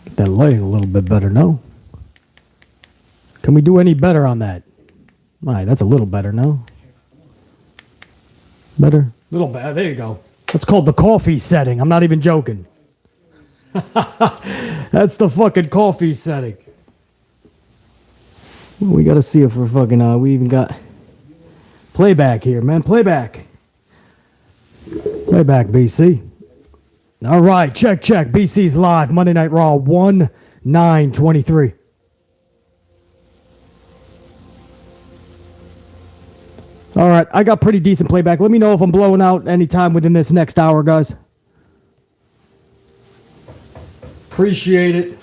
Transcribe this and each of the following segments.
Get that lighting a little bit better, no? Can we do any better on that? All right, that's a little better, no? Better? Little better. There you go. That's called the coffee setting. I'm not even joking. That's the fucking coffee setting. We got to see if we're fucking, we even got playback here, man. Playback. Playback, BC. All right, check. BC's live. Monday Night Raw 1/9/23. All right, I got pretty decent playback. Let me know if I'm blowing out anytime within this next hour, guys. Appreciate it.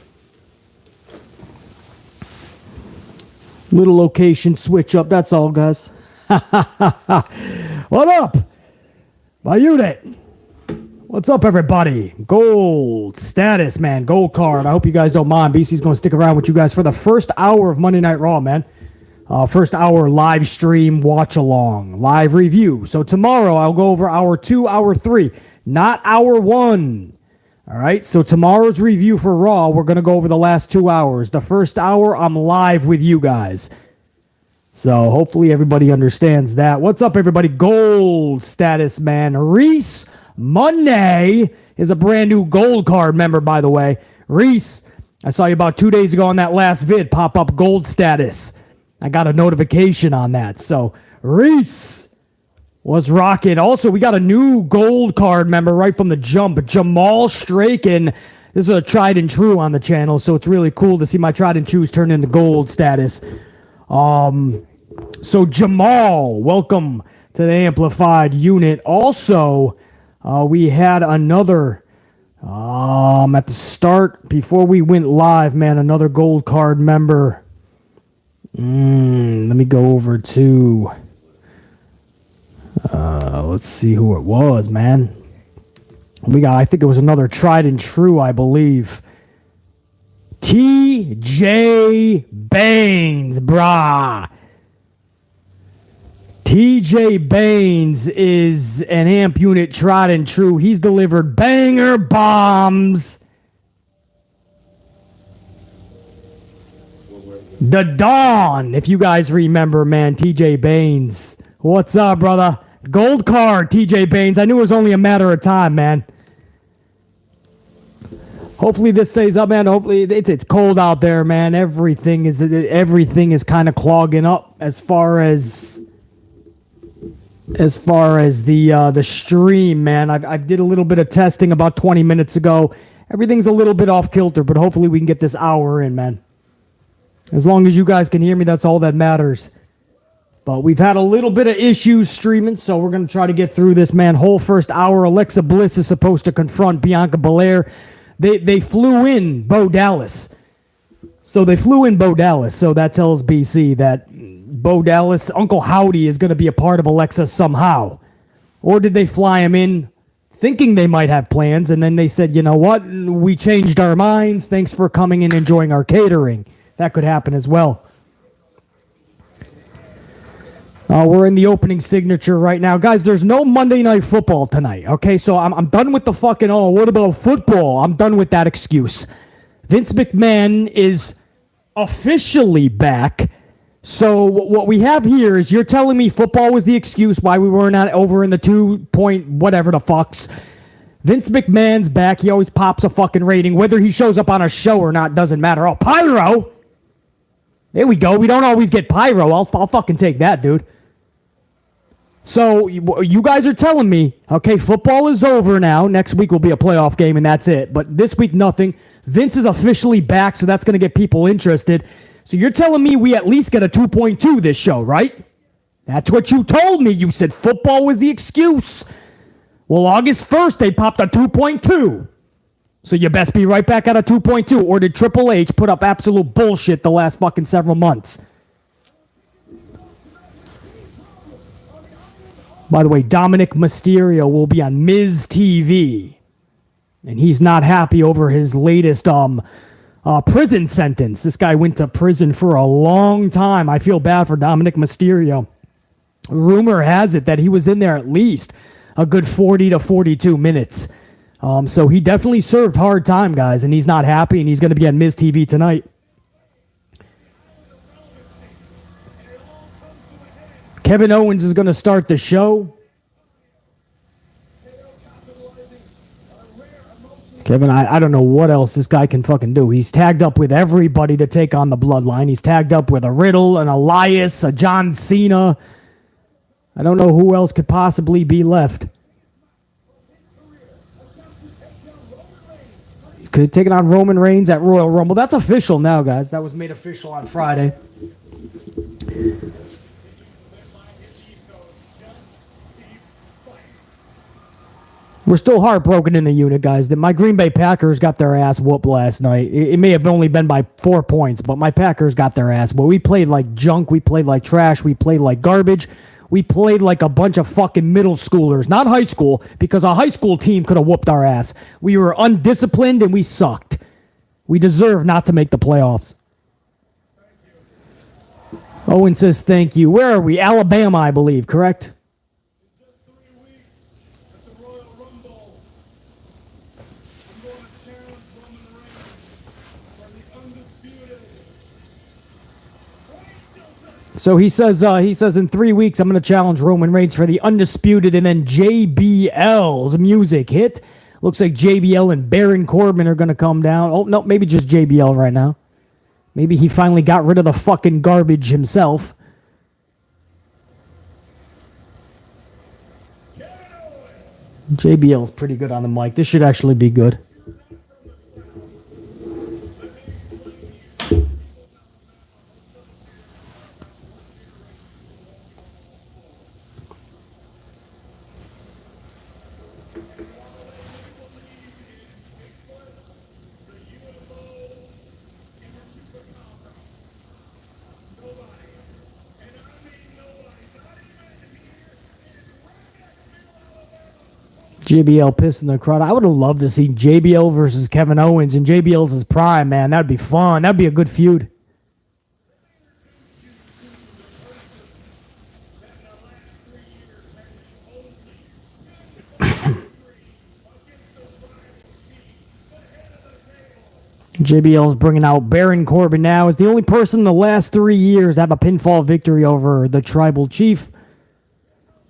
Little location switch up, that's all, guys. What up? My unit. What's up, everybody? Gold status, man. Gold card. I hope you guys don't mind. BC's going to stick around with you guys for the first hour of Monday Night Raw, man. First hour live stream, watch along, live review. So tomorrow I'll go over hour 2, hour 3, not hour 1. All right, so tomorrow's review for Raw, we're going to go over the last 2 hours. The first hour, I'm live with you guys. So hopefully everybody understands that. What's up, everybody? Gold status, man. Reese Monday is a brand new gold card member, by the way. Reese, I saw you about 2 days ago on that last vid pop up gold status. I got a notification on that. So Reese was rocking. Also, we got a new gold card member right from the jump. Jamal Straken. This is a tried and true on the channel, so it's really cool to see my tried and trues turn into gold status. So Jamal, welcome to the Amplified unit. Also, we had another, at the start, before we went live, man, another gold card member. Let me go over to, let's see who it was, man. We got, I think it was another tried and true, I believe. TJ Baines, brah. TJ Baines is an amp unit tried and true. He's delivered banger bombs. The Dawn, if you guys remember, man, TJ Baines. What's up, brother? Gold card, TJ Baines. I knew it was only a matter of time, man. Hopefully this stays up, man. Hopefully it's cold out there, man. Everything is kind of clogging up as far as the stream, man. I did a little bit of testing about 20 minutes ago. Everything's a little bit off kilter, but hopefully we can get this hour in, man. As long as you guys can hear me, that's all that matters. But we've had a little bit of issues streaming, so we're going to try to get through this, man. Whole first hour, Alexa Bliss is supposed to confront Bianca Belair. They flew in Bo Dallas. So that tells BC that Bo Dallas, Uncle Howdy, is going to be a part of Alexa somehow. Or did they fly him in thinking they might have plans, and then they said, you know what, we changed our minds. Thanks for coming and enjoying our catering. That could happen as well. We're in the opening signature right now. Guys, there's no Monday Night Football tonight, okay? So I'm done with the fucking, oh, what about football? I'm done with that excuse. Vince McMahon is officially back. So what we have here is you're telling me football was the excuse why we were not over in the 2 whatever the fucks. Vince McMahon's back. He always pops a fucking rating. Whether he shows up on a show or not doesn't matter. Oh, pyro! There we go. We don't always get pyro. I'll fucking take that, dude. So you guys are telling me, okay, football is over now. Next week will be a playoff game, and that's it. But this week, nothing. Vince is officially back, so that's going to get people interested. So you're telling me we at least get a 2.2 this show, right? That's what you told me. You said football was the excuse. Well, August 1st, they popped a 2.2. So you best be right back at a 2.2. Or did Triple H put up absolute bullshit the last fucking several months? By the way, Dominic Mysterio will be on Miz TV. And he's not happy over his latest prison sentence. This guy went to prison for a long time. I feel bad for Dominic Mysterio. Rumor has it that he was in there at least a good 40 to 42 minutes. So he definitely served hard time, guys, and he's not happy, and he's going to be on Miz TV tonight. Kevin Owens is going to start the show. Kevin, I don't know what else this guy can fucking do. He's tagged up with everybody to take on the Bloodline. He's tagged up with a Riddle, an Elias, a John Cena. I don't know who else could possibly be left. He's taking on Roman Reigns at Royal Rumble. That's official now, guys. That was made official on Friday. We're still heartbroken in the unit, guys, that my Green Bay Packers got their ass whooped last night. It may have only been by 4 points, but my Packers got their ass whooped. We played like junk. We played like trash. We played like garbage. We played like a bunch of fucking middle schoolers. Not high school, because a high school team could have whooped our ass. We were undisciplined and we sucked. We deserve not to make the playoffs. Owen says thank you. Where are we? Alabama, I believe, correct? So he says in 3 weeks, I'm going to challenge Roman Reigns for the Undisputed, and then JBL's music hit. Looks like JBL and Baron Corbin are going to come down. Oh, no, maybe just JBL right now. Maybe he finally got rid of the fucking garbage himself. JBL's pretty good on the mic. This should actually be good. JBL pissing the crowd. I would have loved to see JBL versus Kevin Owens, and JBL's his prime, man. That'd be fun. That'd be a good feud. JBL's bringing out Baron Corbin now. Is the only person in the last 3 years to have a pinfall victory over the Tribal Chief.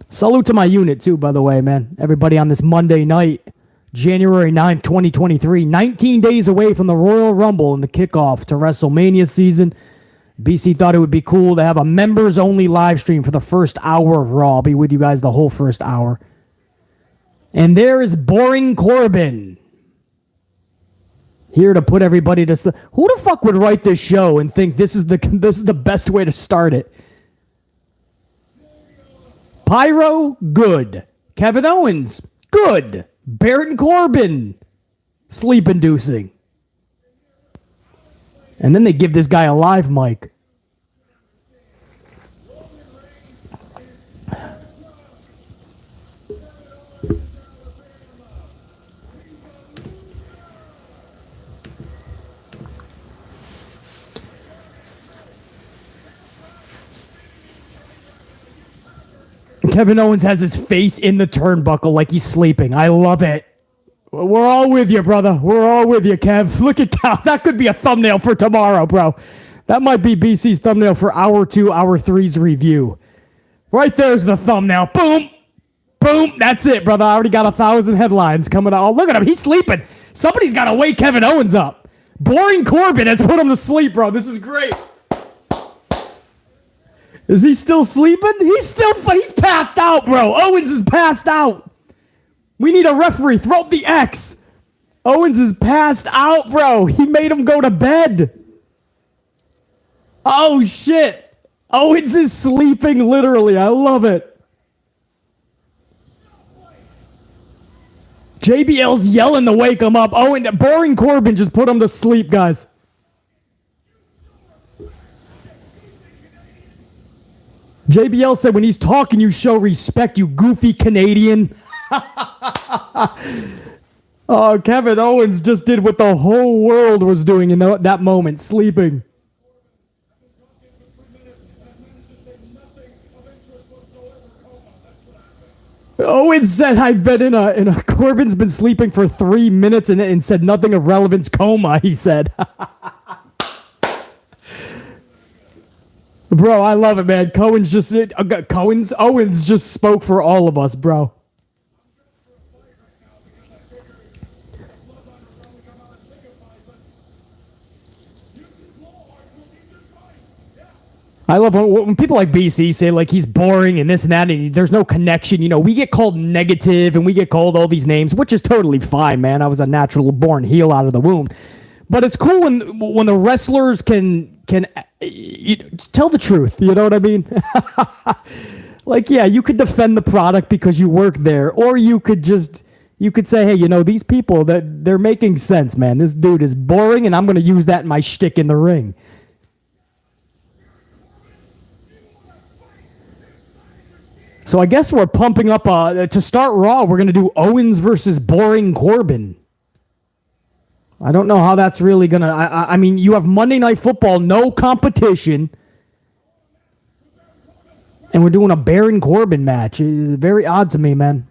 Salute to my unit, too, by the way, man. Everybody on this Monday night, January 9th, 2023. 19 days away from the Royal Rumble and the kickoff to WrestleMania season. BC thought it would be cool to have a members-only live stream for the first hour of Raw. I'll be with you guys the whole first hour. And there is Boring Corbin. Here to put everybody to sleep. Who the fuck would write this show and think this is the best way to start it? Pyro, good. Kevin Owens, good. Baron Corbin, sleep-inducing. And then they give this guy a live mic. Kevin Owens has his face in the turnbuckle like he's sleeping. I love it. We're all with you, brother. We're all with you, Kev. Look at that. That could be a thumbnail for tomorrow, bro. That might be BC's thumbnail for hour 2, hour 3's review. Right there's the thumbnail. Boom. Boom. That's it, brother. I already got 1,000 headlines coming out. Oh, look at him. He's sleeping. Somebody's got to wake Kevin Owens up. Boring Corbin has put him to sleep, bro. This is great. Is he still sleeping? He's passed out, bro. Owens is passed out. We need a referee. Throw up the X. Owens is passed out, bro. He made him go to bed. Oh, shit. Owens is sleeping, literally. I love it. JBL's yelling to wake him up. Boring Corbin just put him to sleep, guys. JBL said, when he's talking, you show respect, you goofy Canadian. Oh, Kevin Owens just did what the whole world was doing in that moment, sleeping. Owen said I've been in a Corbin's been sleeping for 3 minutes and said nothing of relevance coma, he said. Bro, I love it, man. Owens just spoke for all of us, bro. I love when people like BC say like he's boring and this and that and there's no connection. You know, we get called negative and we get called all these names, which is totally fine, man. I was a natural born heel out of the womb. But it's cool when the wrestlers can tell the truth. You know what I mean? Like, yeah, you could defend the product because you work there, or you could say, hey, you know, these people that they're making sense, man. This dude is boring, and I'm going to use that in my shtick in the ring. So I guess we're pumping up to start Raw. We're going to do Owens versus boring Corbin. I don't know how that's really going to... I mean, you have Monday Night Football, no competition. And we're doing a Baron Corbin match. It's very odd to me, man.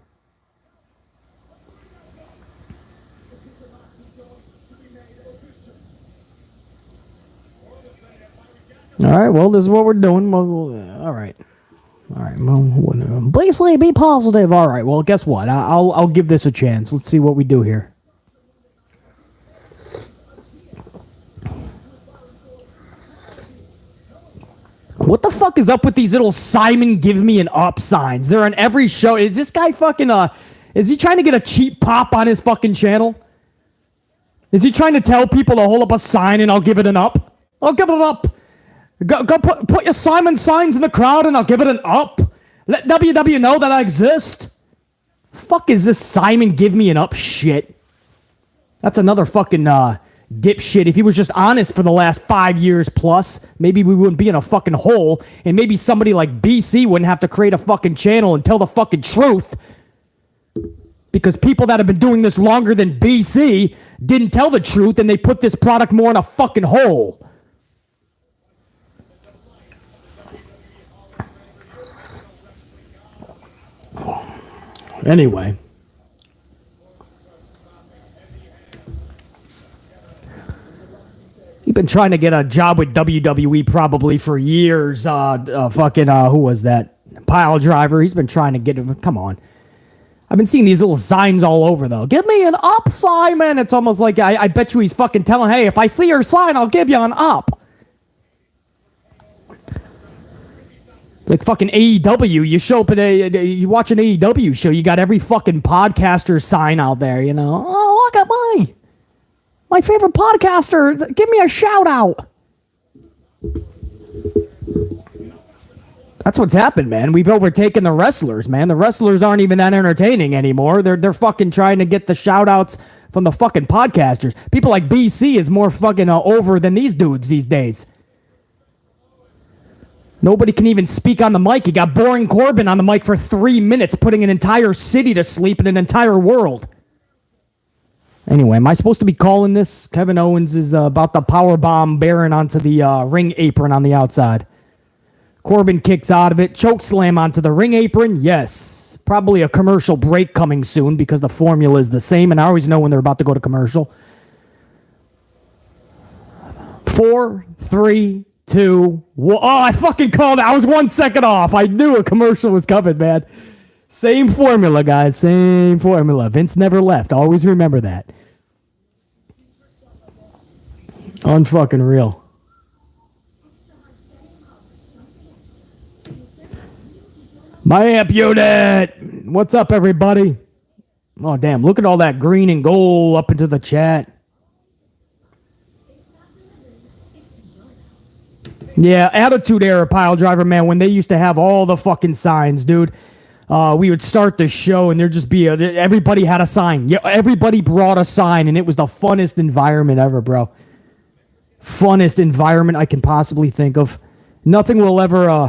All right, well, this is what we're doing. All right. All right, well, basically be positive. All right, well, guess what? I'll give this a chance. Let's see what we do here. What the fuck is up with these little Simon give me an up signs? They're on every show. Is this guy fucking, is he trying to get a cheap pop on his fucking channel? Is he trying to tell people to hold up a sign and I'll give it an up? I'll give it an up. Go put your Simon signs in the crowd and I'll give it an up. Let WW know that I exist. Fuck is this Simon give me an up shit? That's another fucking dipshit. If he was just honest for the last 5 years plus, maybe we wouldn't be in a fucking hole, and maybe somebody like BC wouldn't have to create a fucking channel and tell the fucking truth. Because people that have been doing this longer than BC didn't tell the truth, and they put this product more in a fucking hole. Anyway. You've been trying to get a job with WWE probably for years. Who was that? Pile driver. He's been trying to get him. Come on. I've been seeing these little signs all over, though. Give me an up, Simon. It's almost like I bet you he's fucking telling, hey, if I see your sign, I'll give you an up. Like fucking AEW, you show up at you watch an AEW show, you got every fucking podcaster sign out there, you know. Oh, look at my favorite podcaster. Give me a shout out. That's what's happened, man. We've overtaken the wrestlers, man. The wrestlers aren't even that entertaining anymore. They're fucking trying to get the shout outs from the fucking podcasters. People like BC is more fucking over than these dudes these days. Nobody can even speak on the mic. You got boring Corbin on the mic for 3 minutes, putting an entire city to sleep in an entire world. Anyway, am I supposed to be calling this? Kevin Owens is about to powerbomb Baron onto the ring apron on the outside. Corbin kicks out of it. Choke slam onto the ring apron. Yes. Probably a commercial break coming soon because the formula is the same, and I always know when they're about to go to commercial. 4, 3, 2, 1. Oh, I fucking called it. I was 1 second off. I knew a commercial was coming, man. Same formula, guys. Same formula. Vince never left. Always remember that. Unfucking real. My amp unit. What's up, everybody? Oh, damn. Look at all that green and gold up into the chat. Yeah, Attitude Era, Pile Driver, man, when they used to have all the fucking signs, dude. We would start the show and there'd just be everybody had a sign. Yeah, everybody brought a sign and it was the funnest environment ever, bro. Funnest environment I can possibly think of. Nothing will ever,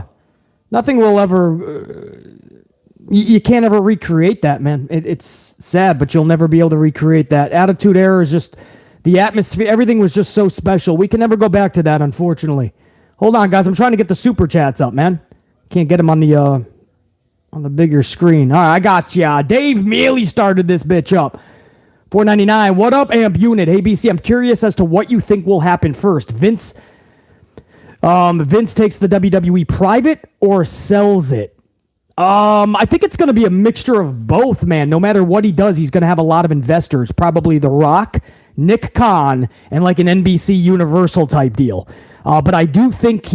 you can't ever recreate that, man. It's sad, but you'll never be able to recreate that. Attitude Era is just, the atmosphere, everything was just so special. We can never go back to that, unfortunately. Hold on, guys. I'm trying to get the super chats up, man. Can't get them on the on the bigger screen. All right, I got ya. Dave Mealy started this bitch up. $4.99. What up, Amp Unit? Hey, BC, I'm curious as to what you think will happen first. Vince takes the WWE private or sells it? I think it's going to be a mixture of both, man. No matter what he does, he's going to have a lot of investors. Probably The Rock, Nick Khan, and like an NBC Universal type deal. But I do think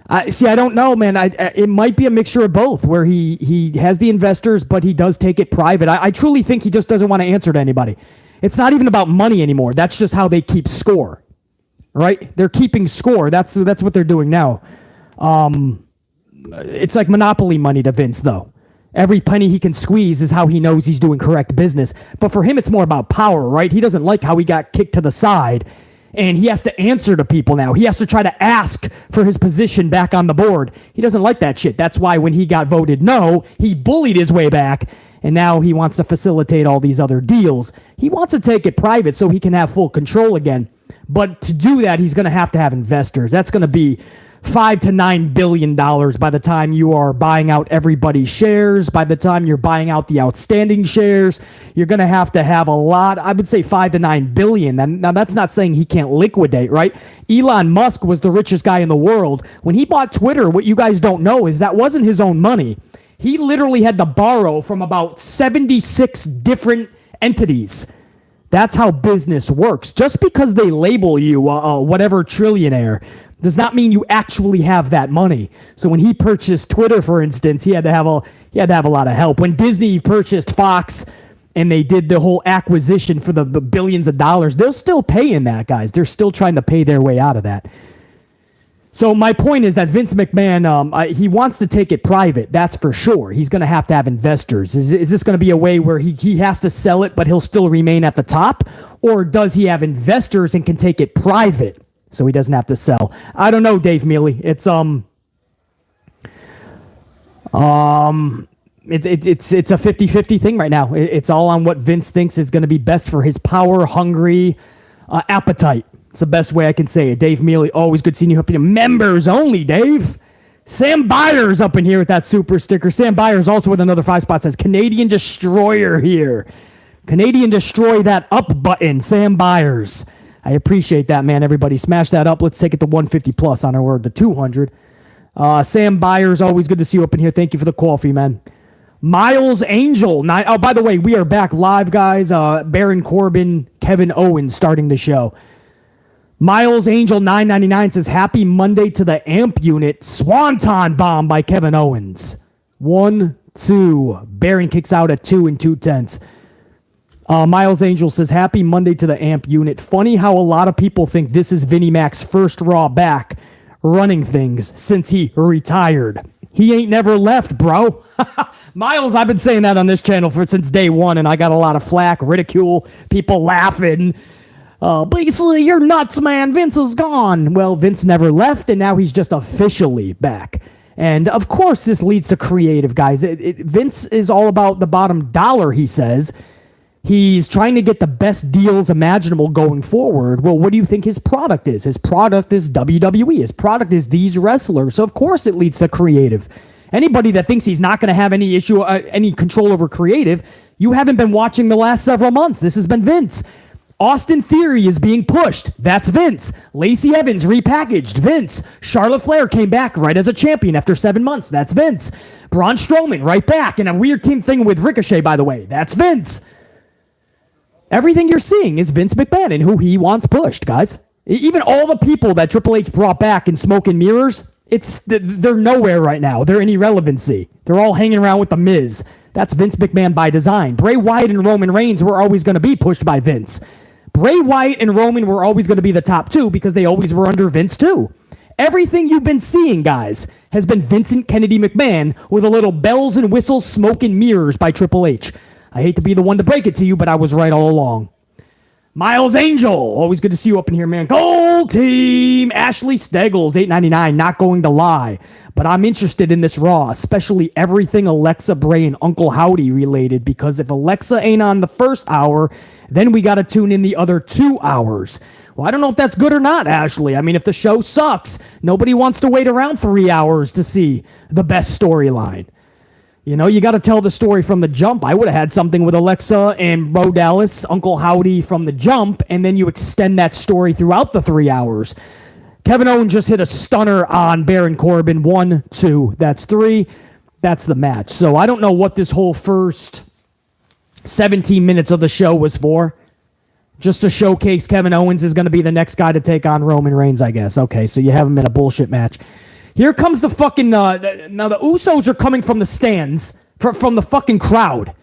I don't know, man. It might be a mixture of both, where he has the investors, but he does take it private. I truly think he just doesn't want to answer to anybody. It's not even about money anymore. That's just how they keep score, right? They're keeping score. That's what they're doing now. It's like Monopoly money to Vince, though. Every penny he can squeeze is how he knows he's doing correct business. But for him, it's more about power, right? He doesn't like how he got kicked to the side, and he has to answer to people now. He has to try to ask for his position back on the board. He doesn't like that shit. That's why when he got voted no, he bullied his way back, and now he wants to facilitate all these other deals. He wants to take it private so he can have full control again. But to do that, he's going to have investors. That's going to be $5 to $9 billion by the time you are buying out everybody's shares. By the time you're buying out the outstanding shares, you're going to have a lot. I would say $5 to $9 billion. Now, that's not saying he can't liquidate, right? Elon Musk was the richest guy in the world. When he bought Twitter, what you guys don't know is that wasn't his own money. He literally had to borrow from about 76 different entities. That's how business works. Just because they label you whatever trillionaire does not mean you actually have that money. So when he purchased Twitter, for instance, he had to have a lot of help. When Disney purchased Fox and they did the whole acquisition for the billions of dollars, they're still paying that, guys. They're still trying to pay their way out of that. So my point is that Vince McMahon, he wants to take it private. That's for sure. He's going to have investors. Is this going to be a way where he has to sell it, but he'll still remain at the top? Or does he have investors and can take it private so he doesn't have to sell? I don't know, Dave Mealy. It's a 50-50 thing right now. It's all on what Vince thinks is going to be best for his power-hungry appetite. It's the best way I can say it. Dave Mealy, always good seeing you up here. Members only, Dave. Sam Byers up in here with that super sticker. Sam Byers also with another 5 spot says, Canadian Destroyer here. Canadian Destroy that up button, Sam Byers. I appreciate that, man. Everybody smash that up. Let's take it to 150 plus on our word to 200. Sam Byers, always good to see you up in here. Thank you for the coffee, man. Miles Angel. Oh, by the way, we are back live, guys. Baron Corbin, Kevin Owens starting the show. Miles Angel 999 says, happy Monday to the Amp Unit. Swanton bomb by Kevin Owens. 1-2. Baron kicks out at 2 2/10. Miles Angel says, happy Monday to the Amp Unit. Funny how a lot of people think this is Vinnie Mac's first Raw back running things since he retired. He ain't never left, bro. Miles, I've been saying that on this channel since day one, and I got a lot of flack, ridicule, people laughing. Basically, you're nuts, man. Vince is gone. Well, Vince never left, and now he's just officially back. And, of course, this leads to creative, guys. Vince is all about the bottom dollar, he says. He's trying to get the best deals imaginable going forward. Well, what do you think his product is? His product is WWE. His product is these wrestlers. So, of course, it leads to creative. Anybody that thinks he's not going to have any issue, any control over creative, you haven't been watching the last several months. This has been Vince. Austin Theory is being pushed. That's Vince. Lacey Evans repackaged. Vince. Charlotte Flair came back right as a champion after 7 months. That's Vince. Braun Strowman right back. And a weird team thing with Ricochet, by the way. That's Vince. Everything you're seeing is Vince McMahon and who he wants pushed, guys. Even all the people that Triple H brought back in smoke and mirrors, they're nowhere right now. They're in irrelevancy. They're all hanging around with The Miz. That's Vince McMahon by design. Bray Wyatt and Roman Reigns were always going to be pushed by Vince. Bray Wyatt and Roman were always going to be the top two because they always were under Vince too. Everything you've been seeing, guys, has been Vincent Kennedy McMahon with a little bells and whistles, smoke and mirrors by Triple H. I hate to be the one to break it to you, but I was right all along. Miles Angel, always good to see you up in here, man. Gold team, Ashley Steggles, $8.99, not going to lie. But I'm interested in this Raw, especially everything Alexa, Bray, and Uncle Howdy related, because if Alexa ain't on the first hour, then we got to tune in the other 2 hours. Well, I don't know if that's good or not, Ashley. I mean, if the show sucks, nobody wants to wait around 3 hours to see the best storyline. You know, you got to tell the story from the jump. I would have had something with Alexa and Bo Dallas, Uncle Howdy from the jump, and then you extend that story throughout the 3 hours. Kevin Owens just hit a stunner on Baron Corbin. 1, 2, that's 3. That's the match. So I don't know what this whole first 17 minutes of the show was for. Just to showcase Kevin Owens is going to be the next guy to take on Roman Reigns, I guess. Okay, so you have him in a bullshit match. Here comes the fucking... now, the Usos are coming from the stands, from the fucking crowd.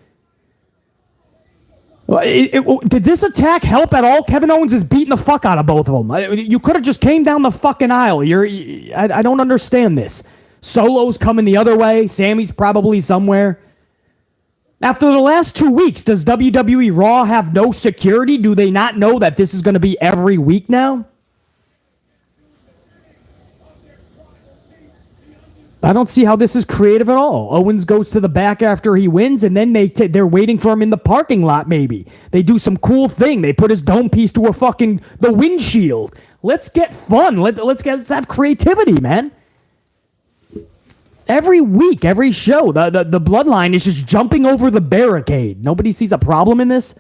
Did this attack help at all? Kevin Owens is beating the fuck out of both of them. You could have just came down the fucking aisle. I don't understand this. Solo's coming the other way. Sammy's probably somewhere. After the last 2 weeks, does WWE Raw have no security? Do they not know that this is going to be every week now? I don't see how this is creative at all. Owens goes to the back after he wins, and then they're waiting for him in the parking lot, maybe. They do some cool thing. They put his dome piece to the windshield. Let's get fun. Let's have creativity, man. Every week, every show, the bloodline is just jumping over the barricade. Nobody sees a problem in this.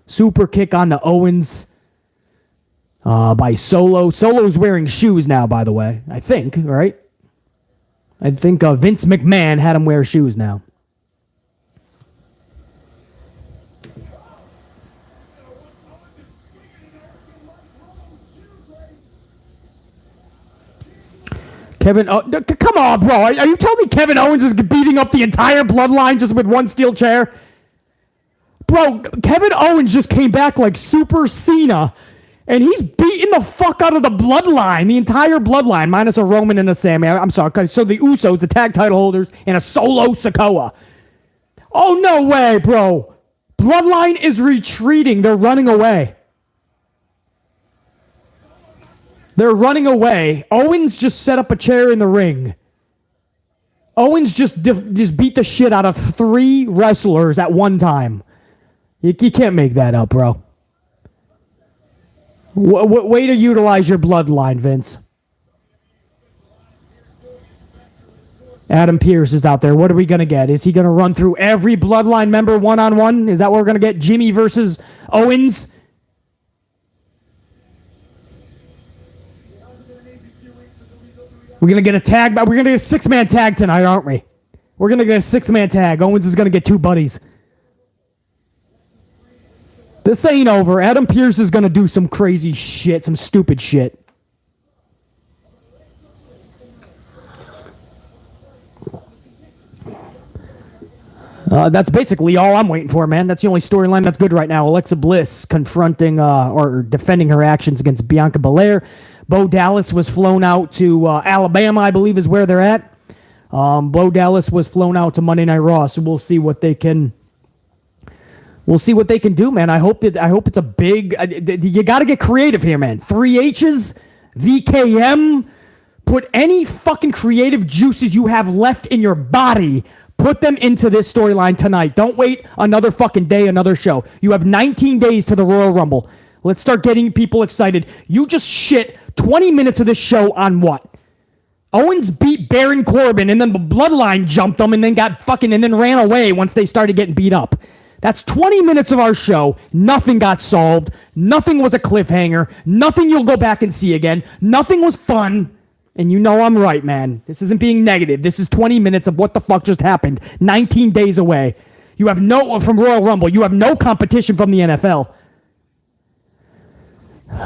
Super kick on to Owens by Solo. Solo's wearing shoes now, by the way. I think, right? I think Vince McMahon had him wear shoes now. Come on, bro. Are you telling me Kevin Owens is beating up the entire bloodline just with one steel chair? Bro, Kevin Owens just came back like Super Cena, and he's beating the fuck out of the bloodline, the entire bloodline, minus a Roman and a Sammy. I'm sorry. So the Usos, the tag title holders, and a Solo Sikoa. Oh, no way, bro. Bloodline is retreating. They're running away. They're running away. Owens just set up a chair in the ring. Owens just beat the shit out of 3 wrestlers at one time. You can't make that up, bro. Way to utilize your bloodline, Vince. Adam Pearce is out there. What are we going to get? Is he going to run through every bloodline member one-on-one? Is that what we're going to get? Jimmy versus Owens? We're going to get a tag. We're going to get a 6-man tag tonight, aren't we? We're going to get a 6-man tag. Owens is going to get 2 buddies. This ain't over. Adam Pearce is going to do some crazy shit, some stupid shit. That's basically all I'm waiting for, man. That's the only storyline that's good right now. Alexa Bliss confronting or defending her actions against Bianca Belair. Bo Dallas was flown out to Alabama, I believe is where they're at. Bo Dallas was flown out to Monday Night Raw, so we'll see what they can... We'll see what they can do, man. I hope it's a big... you got to get creative here, man. 3 H's, VKM. Put any fucking creative juices you have left in your body. Put them into this storyline tonight. Don't wait another fucking day, another show. You have 19 days to the Royal Rumble. Let's start getting people excited. You just shit 20 minutes of this show on what? Owens beat Baron Corbin, and then the bloodline jumped them and then ran away once they started getting beat up. That's 20 minutes of our show. Nothing got solved. Nothing was a cliffhanger. Nothing you'll go back and see again. Nothing was fun. And you know I'm right, man. This isn't being negative. This is 20 minutes of what the fuck just happened. 19 days away. You have from Royal Rumble, you have no competition from the NFL.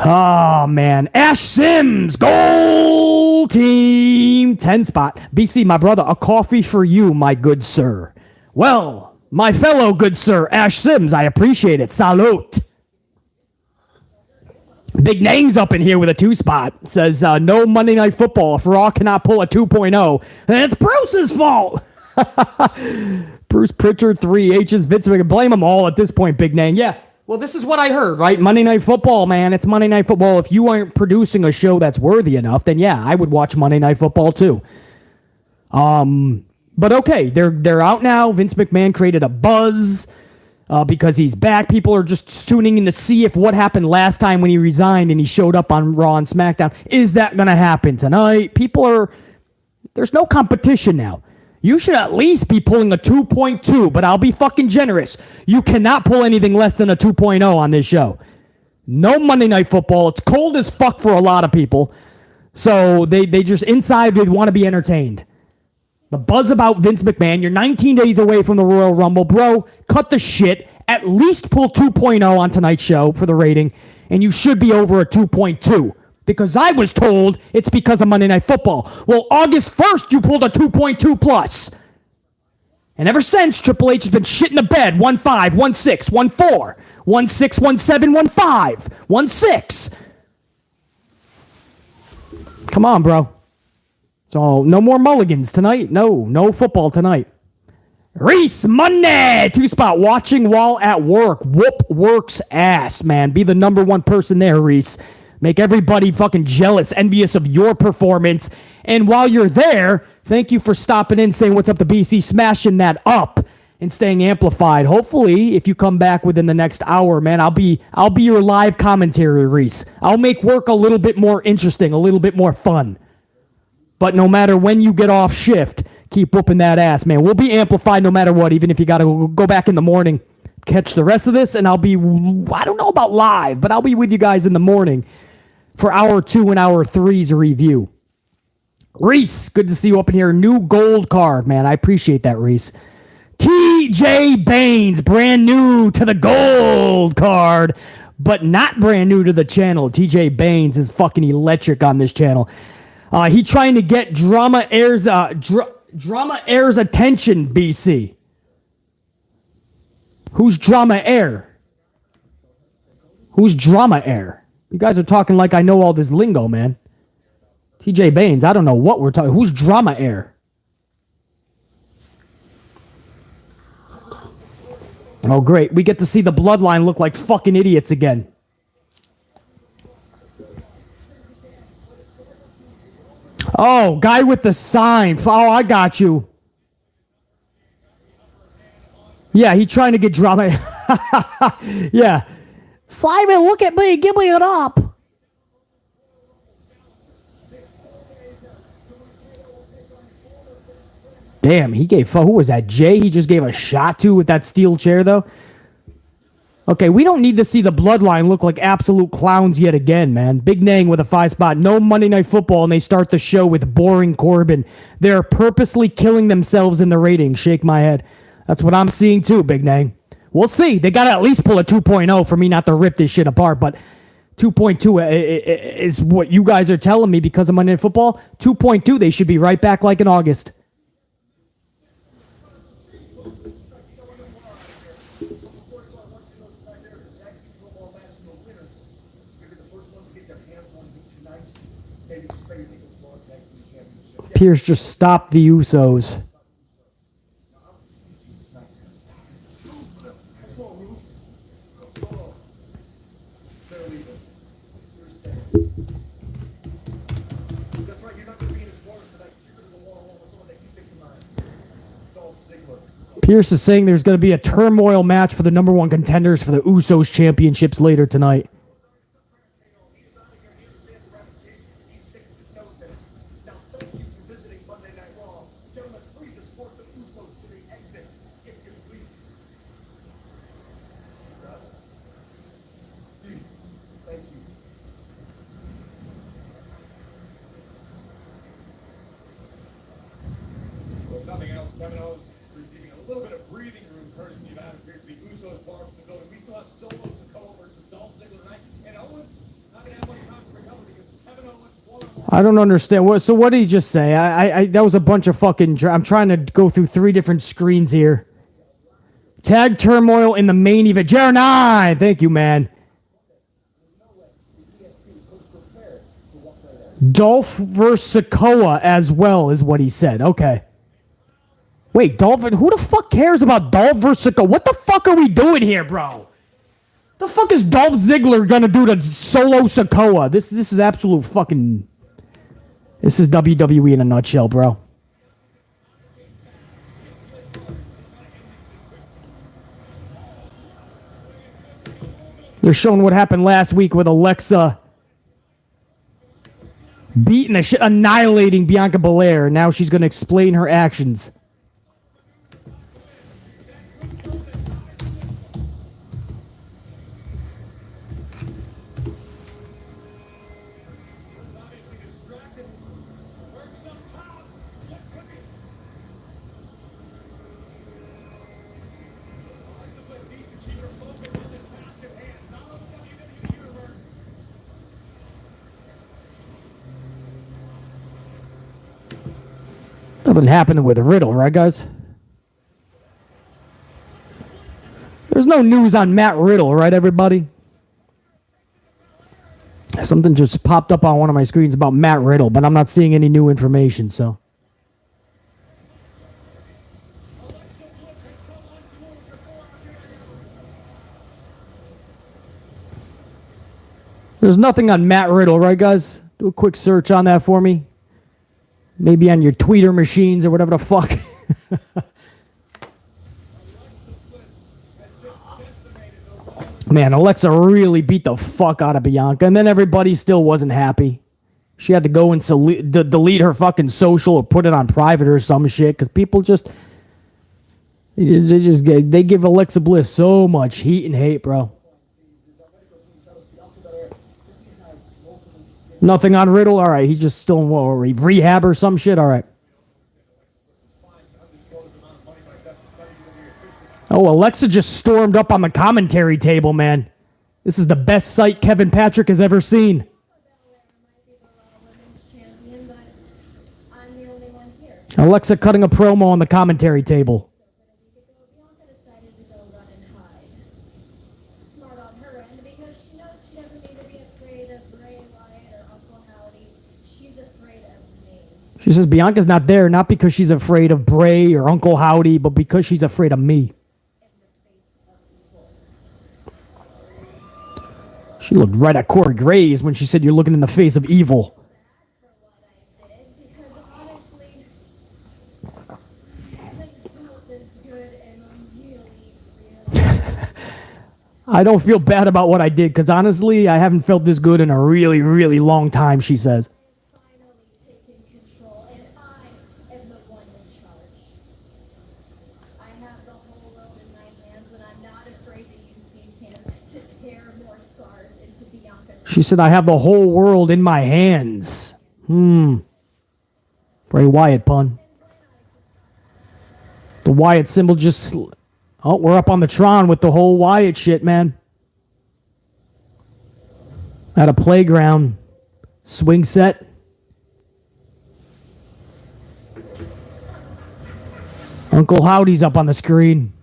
Oh, man. Ash Sims, gold team, 10 spot. BC, my brother, a coffee for you, my good sir. Well... my fellow good sir, Ash Sims, I appreciate it. Salute. Big names up in here with a 2 spot. Says, no Monday Night Football. If Raw cannot pull a 2.0, then it's Bruce's fault. Bruce Pritchard, 3 H's, Vince McMahon. Blame them all at this point, big name. Yeah, well, this is what I heard, right? Monday Night Football, man. It's Monday Night Football. If you aren't producing a show that's worthy enough, then yeah, I would watch Monday Night Football too. But okay, they're out now. Vince McMahon created a buzz because he's back. People are just tuning in to see if what happened last time when he resigned and he showed up on Raw and SmackDown. Is that going to happen tonight? There's no competition now. You should at least be pulling a 2.2, but I'll be fucking generous. You cannot pull anything less than a 2.0 on this show. No Monday Night Football. It's cold as fuck for a lot of people. So they just inside, they want to be entertained. The buzz about Vince McMahon. You're 19 days away from the Royal Rumble. Bro, cut the shit. At least pull 2.0 on tonight's show for the rating. And you should be over a 2.2. Because I was told it's because of Monday Night Football. Well, August 1st, you pulled a 2.2 plus. And ever since, Triple H has been shitting the bed. 1-5, 1-6, 1-4, 1-6, 1-7, 1-5, 1-6. Come on, bro. So, no more mulligans tonight. No football tonight. Reese Monday, 2-spot, watching while at work. Whoop works ass, man. Be the number one person there, Reese. Make everybody fucking jealous, envious of your performance. And while you're there, thank you for stopping in, saying what's up to BC, smashing that up and staying amplified. Hopefully, if you come back within the next hour, man, I'll be your live commentary, Reese. I'll make work a little bit more interesting, a little bit more fun. But no matter when you get off shift, keep whooping that ass, man. We'll be amplified no matter what, even if you got to go back in the morning, catch the rest of this, and I'll be, I don't know about live, but I'll be with you guys in the morning for hour 2 and hour 3's review. Reese, good to see you up in here. New gold card, man. I appreciate that, Reese. TJ Baines, brand new to the gold card, but not brand new to the channel. TJ Baines is fucking electric on this channel. He trying to get Drama Air's attention, BC. Who's Drama Air? Who's Drama Air? You guys are talking like I know all this lingo, man. TJ Baines, I don't know what we're talking. Who's Drama Air? Oh, great. We get to see the bloodline look like fucking idiots again. Oh, guy with the sign. Oh, I got you. Yeah, he trying to get drama. Yeah. Simon, look at me. Give me it up. Damn, he gave... Who was that? Jay? He just gave a shot to with that steel chair, though? Okay, we don't need to see the bloodline look like absolute clowns yet again, man. Big Nang with a 5-spot. No Monday Night Football, and they start the show with boring Corbin. They're purposely killing themselves in the ratings. Shake my head. That's what I'm seeing, too, Big Nang. We'll see. They got to at least pull a 2.0 for me not to rip this shit apart, but 2.2 is what you guys are telling me because of Monday Night Football. 2.2, they should be right back like in August. Pierce just stopped the Usos. Pierce is saying there's going to be a turmoil match for the number one contenders for the Usos championships later tonight. I don't understand. So what did he just say? I that was a bunch of fucking... I'm trying to go through 3 different screens here. Tag turmoil in the main event. Jared 9. Thank you, man. Dolph versus Sikoa as well is what he said. Okay. Wait, Dolph... Who the fuck cares about Dolph versus Sikoa? What the fuck are we doing here, bro? The fuck is Dolph Ziggler gonna do to Solo Sikoa? This is absolute fucking... This is WWE in a nutshell, bro. They're showing what happened last week with Alexa beating the shit, annihilating Bianca Belair. Now she's going to explain her actions. Nothing happening with Riddle, right, guys? There's no news on Matt Riddle, right, everybody? Something just popped up on one of my screens about Matt Riddle, but I'm not seeing any new information, so. There's nothing on Matt Riddle, right, guys? Do a quick search on that for me. Maybe on your tweeter machines or whatever the fuck. Man, Alexa really beat the fuck out of Bianca, and then everybody still wasn't happy. She had to go and delete her fucking social or put it on private or some shit, because people they give Alexa Bliss so much heat and hate, bro. Nothing on Riddle? All right, he's just still in rehab or some shit? All right. Oh, Alexa just stormed up on the commentary table, man. This is the best sight Kevin Patrick has ever seen. Alexa cutting a promo on the commentary table. She says Bianca's not there, not because she's afraid of Bray or Uncle Howdy, but because she's afraid of me. She looked right at Corey Graves when she said you're looking in the face of evil. I don't feel bad about what I did, because honestly, I haven't felt this good in a really, really long time, she says. She said, I have the whole world in my hands. Bray Wyatt pun. The Wyatt symbol just... Oh, we're up on the Tron with the whole Wyatt shit, man. At a playground. Swing set. Uncle Howdy's up on the screen.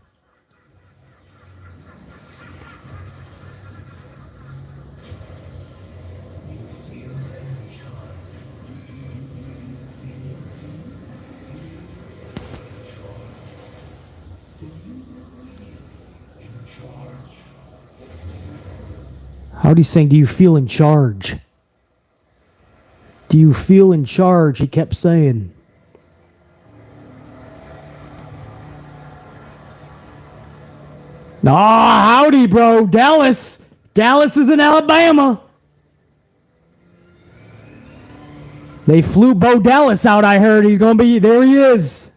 Howdy's saying, do you feel in charge? Do you feel in charge? He kept saying. Howdy, bro. Dallas. Dallas is in Alabama. They flew Bo Dallas out, I heard. He's going to be... There he is.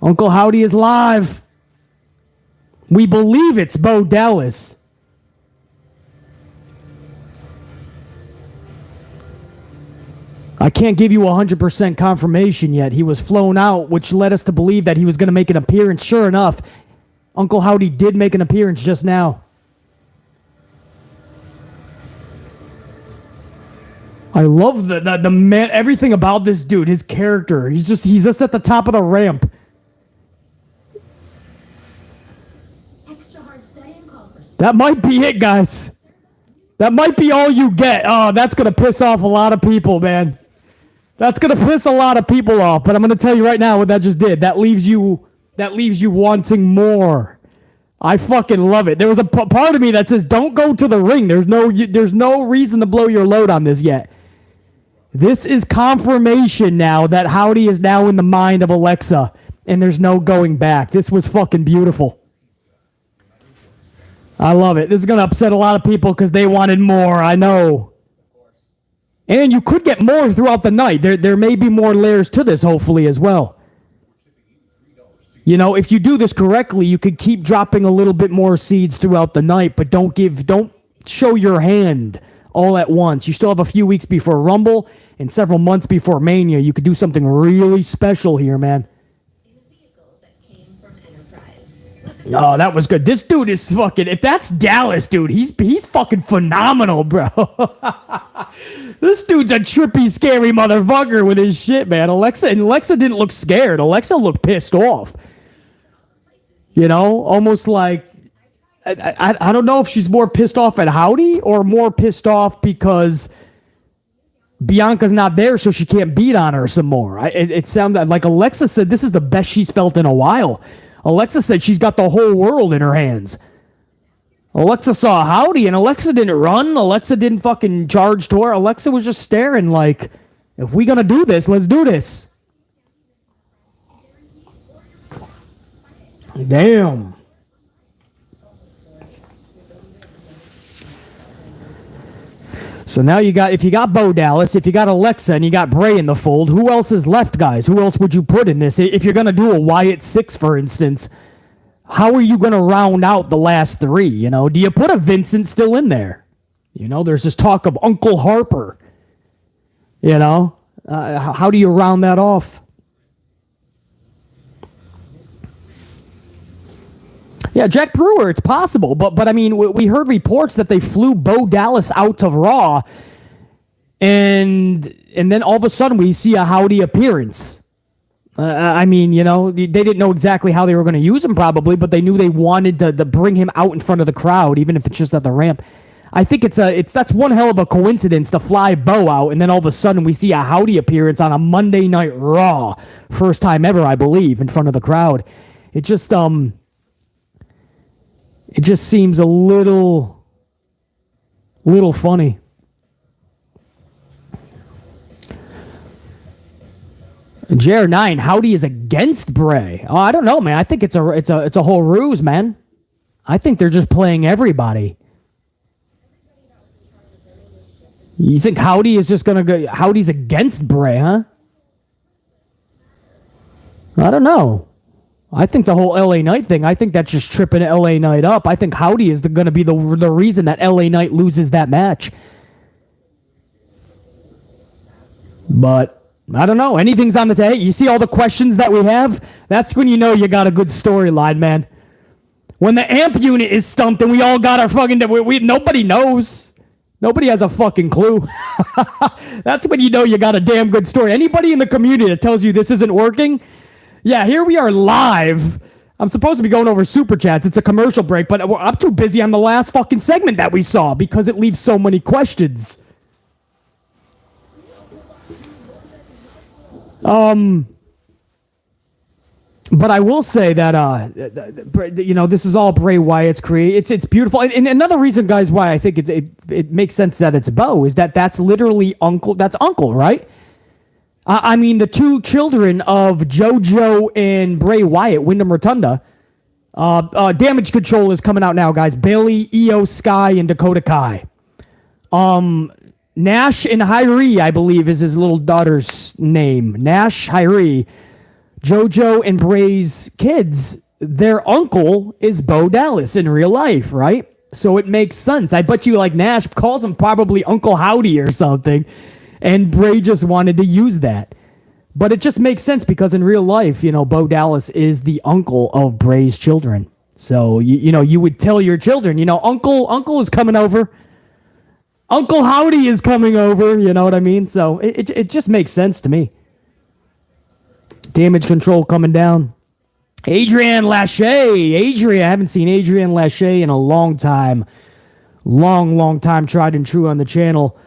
Uncle Howdy is live. We believe it's Bo Dallas. I can't give you 100% confirmation yet. He was flown out, which led us to believe that he was going to make an appearance. Sure enough, Uncle Howdy did make an appearance just now. I love the man, everything about this dude, his character. He's just at the top of the ramp. That might be it, guys. That might be all you get. Oh, that's going to piss off a lot of people, man. That's going to piss a lot of people off, but I'm going to tell you right now what that just did. That leaves you wanting more. I fucking love it. There was a part of me that says, don't go to the ring. There's no reason to blow your load on this yet. This is confirmation now that Howdy is now in the mind of Alexa, and there's no going back. This was fucking beautiful. I love it. This is going to upset a lot of people because they wanted more. I know. And you could get more throughout the night. There may be more layers to this, hopefully, as well. You know, if you do this correctly, you could keep dropping a little bit more seeds throughout the night, but don't show your hand all at once. You still have a few weeks before Rumble and several months before Mania. You could do something really special here, man. Oh, that was good. This dude is fucking... If that's Dallas, dude, he's fucking phenomenal, bro. This dude's a trippy, scary motherfucker with his shit, man. Alexa didn't look scared. Alexa looked pissed off. You know, almost like, I don't know if she's more pissed off at Howdy or more pissed off because Bianca's not there, so she can't beat on her some more. It sounded like Alexa said this is the best she's felt in a while. Alexa said she's got the whole world in her hands. Alexa saw Howdy, and Alexa didn't run. Alexa didn't fucking charge to her. Alexa was just staring like, if we gonna do this, let's do this. Damn. So now if you got Bo Dallas, if you got Alexa, and you got Bray in the fold, who else is left, guys? Who else would you put in this? If you're going to do a Wyatt 6, for instance, how are you going to round out the last 3? You know, do you put a Vincent still in there? You know, there's this talk of Uncle Harper. You know, how do you round that off? Yeah, Jack Brewer, it's possible, but I mean, we heard reports that they flew Bo Dallas out of Raw, and then all of a sudden we see a Howdy appearance. I mean, you know, they didn't know exactly how they were going to use him probably, but they knew they wanted to bring him out in front of the crowd, even if it's just at the ramp. I think that's one hell of a coincidence to fly Bo out, and then all of a sudden we see a Howdy appearance on a Monday Night Raw, first time ever, I believe, in front of the crowd. It just seems a little funny. JR9, Howdy is against Bray. Oh, I don't know, man. I think it's a whole ruse, man. I think they're just playing everybody. You think Howdy is just gonna go? Howdy's against Bray, huh? I don't know. I think the whole LA Knight thing, I think that's just tripping LA Knight up. I think Howdy is going to be the reason that LA Knight loses that match. But I don't know. Anything's on the table. You see all the questions that we have? That's when you know you got a good storyline, man. When the amp unit is stumped and we all got our fucking... nobody knows. Nobody has a fucking clue. That's when you know you got a damn good story. Anybody in the community that tells you this isn't working... Yeah, here we are live. I'm supposed to be going over Super Chats. It's a commercial break, but I'm too busy on the last fucking segment that we saw because it leaves so many questions. But I will say that, you know, this is all Bray Wyatt's create. It's beautiful. And another reason, guys, why I think it makes sense that it's Bo is that's literally Uncle. That's Uncle, right? I mean, the 2 children of JoJo and Bray Wyatt, Wyndham Rotunda. Damage Control is coming out now, guys. Bailey, Io Sky, and Dakota Kai. Nash and Hyrie, I believe, is his little daughter's name. Nash, Hyrie. JoJo and Bray's kids, their uncle is Bo Dallas in real life, right? So it makes sense. I bet you, like, Nash calls him probably Uncle Howdy or something. And Bray just wanted to use that. But it just makes sense because in real life, you know, Bo Dallas is the uncle of Bray's children. So, you know, you would tell your children, you know, Uncle is coming over. Uncle Howdy is coming over. You know what I mean? So it just makes sense to me. Damage Control coming down. Adrian Lachey. I haven't seen Adrian Lachey in a long time. Long time. Tried and true on the channel.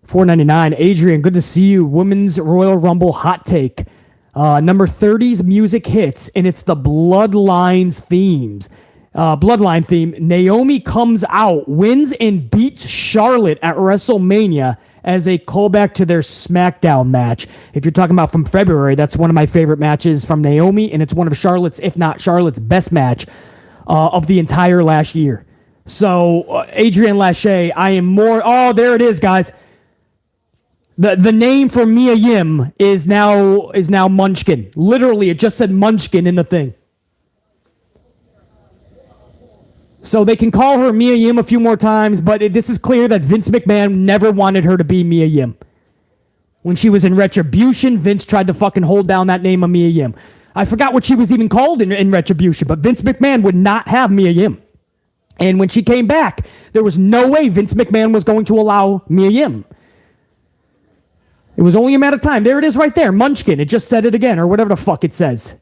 $4.99. Adrian, good to see you. Women's Royal Rumble hot take. Number 30's music hits, and it's the Bloodline theme. Naomi comes out, wins, and beats Charlotte at WrestleMania as a callback to their SmackDown match. If you're talking about from February, that's one of my favorite matches from Naomi, and it's one of Charlotte's, if not Charlotte's, best match of the entire last year. So, Adrian Lachey, I am more... Oh, there it is, guys. The name for Mia Yim is now Munchkin. Literally, it just said Munchkin in the thing. So they can call her Mia Yim a few more times, but this is clear that Vince McMahon never wanted her to be Mia Yim. When she was in Retribution, Vince tried to fucking hold down that name of Mia Yim. I forgot what she was even called in Retribution, but Vince McMahon would not have Mia Yim. And when she came back, there was no way Vince McMahon was going to allow Mia Yim. It was only a matter of time. There it is right there. Munchkin. It just said it again, or whatever the fuck it says.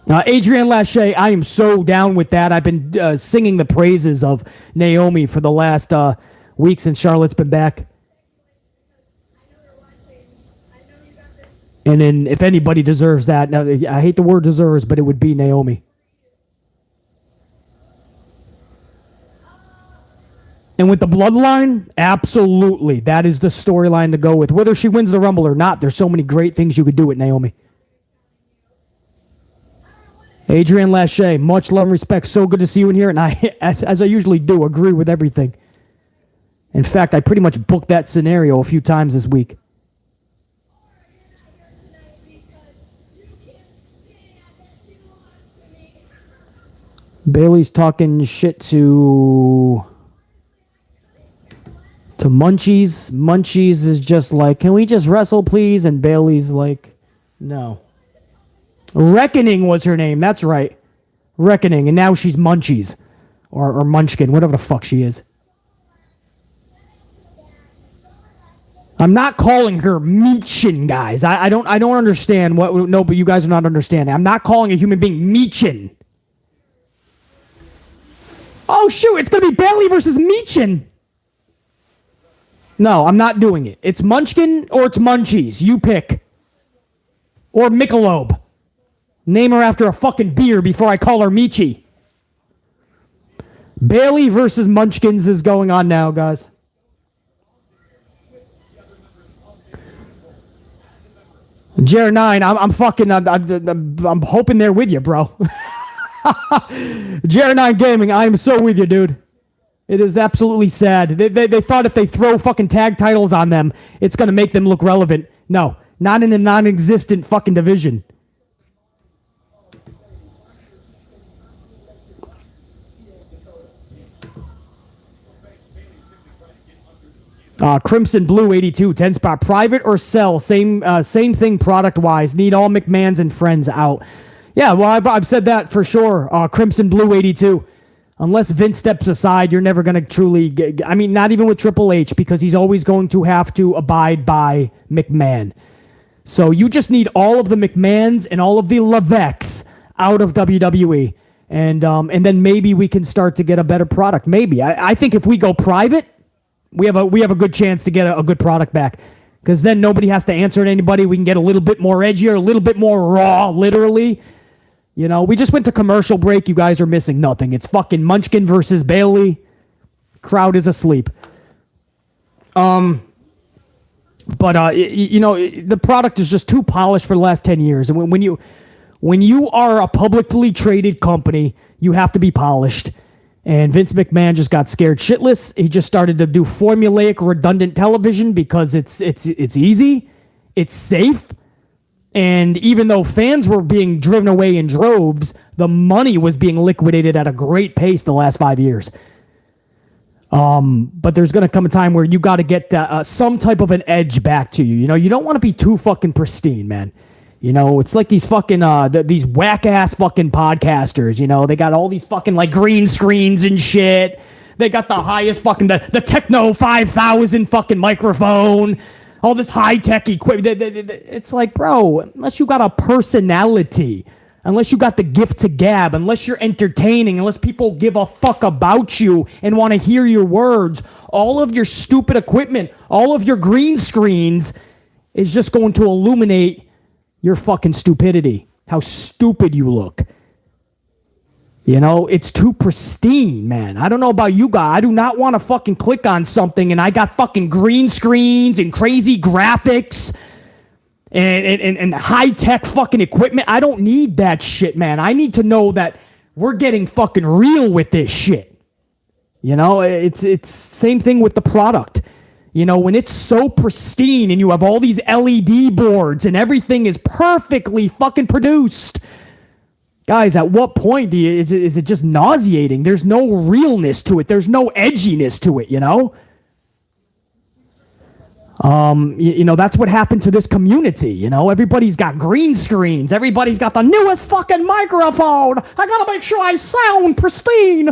Adrienne Lachey, I am so down with that. I've been singing the praises of Naomi for the last week since Charlotte's been back. And then if anybody deserves that, now I hate the word deserves, but it would be Naomi. And with the bloodline, absolutely. That is the storyline to go with. Whether she wins the Rumble or not, there's so many great things you could do with Naomi. Adrienne Lachey, much love and respect. So good to see you in here. And I, as I usually do, agree with everything. In fact, I pretty much booked that scenario a few times this week. Bailey's talking shit to Munchies. Munchies is just like, can we just wrestle, please? And Bailey's like, no. Reckoning was her name. That's right. Reckoning. And now she's Munchies. Or Munchkin, whatever the fuck she is. I'm not calling her Meechin, guys. I don't understand what. No, but you guys are not understanding. I'm not calling a human being Meechin. Oh shoot! It's gonna be Bailey versus Meechin. No, I'm not doing it. It's Munchkin or it's Munchies. You pick. Or Michelob. Name her after a fucking beer before I call her Michi. Bailey versus Munchkins is going on now, guys. JR9, I'm hoping they're with you, bro. JR9 Gaming, I am so with you, dude. It is absolutely sad. They thought if they throw fucking tag titles on them, it's going to make them look relevant. No, not in a non-existent fucking division. Crimson Blue 82, 10 spot. Private or sell? Same thing product-wise. Need all McMahons and friends out. Yeah, well, I've said that for sure. Crimson Blue 82. Unless Vince steps aside, you're never going to truly get... I mean, not even with Triple H, because he's always going to have to abide by McMahon. So you just need all of the McMahons and all of the Levesques out of WWE. And then maybe we can start to get a better product. Maybe. I think if we go private, we have a good chance to get a good product back. Because then nobody has to answer to anybody. We can get a little bit more edgier, a little bit more raw, literally. You know, we just went to commercial break. You guys are missing nothing. It's fucking Munchkin versus Bailey. Crowd is asleep. The product is just too polished for the last 10 years. And when you are a publicly traded company, you have to be polished. And Vince McMahon just got scared shitless. He just started to do formulaic, redundant television because it's easy, it's safe. And even though fans were being driven away in droves, the money was being liquidated at a great pace the last 5 years. But there's going to come a time where you got to get some type of an edge back to you. You know, you don't want to be too fucking pristine, man. You know, it's like these fucking, these whack-ass fucking podcasters, you know. They got all these fucking, like, green screens and shit. They got the highest fucking, the Techno 5000 fucking microphone. All this high-tech equipment. It's like, bro, unless you got a personality, unless you got the gift to gab, unless you're entertaining, unless people give a fuck about you and want to hear your words, all of your stupid equipment, all of your green screens is just going to illuminate your fucking stupidity. How stupid you look. You know, it's too pristine, man. I don't know about you guys. I do not want to fucking click on something and I got fucking green screens and crazy graphics and high-tech fucking equipment. I don't need that shit, man. I need to know that we're getting fucking real with this shit. You know, it's same thing with the product. You know, when it's so pristine and you have all these LED boards and everything is perfectly fucking produced... Guys, at what point is it just nauseating? There's no realness to it. There's no edginess to it, you know? That's what happened to this community. Everybody's got green screens. Everybody's got the newest fucking microphone. I gotta make sure I sound pristine.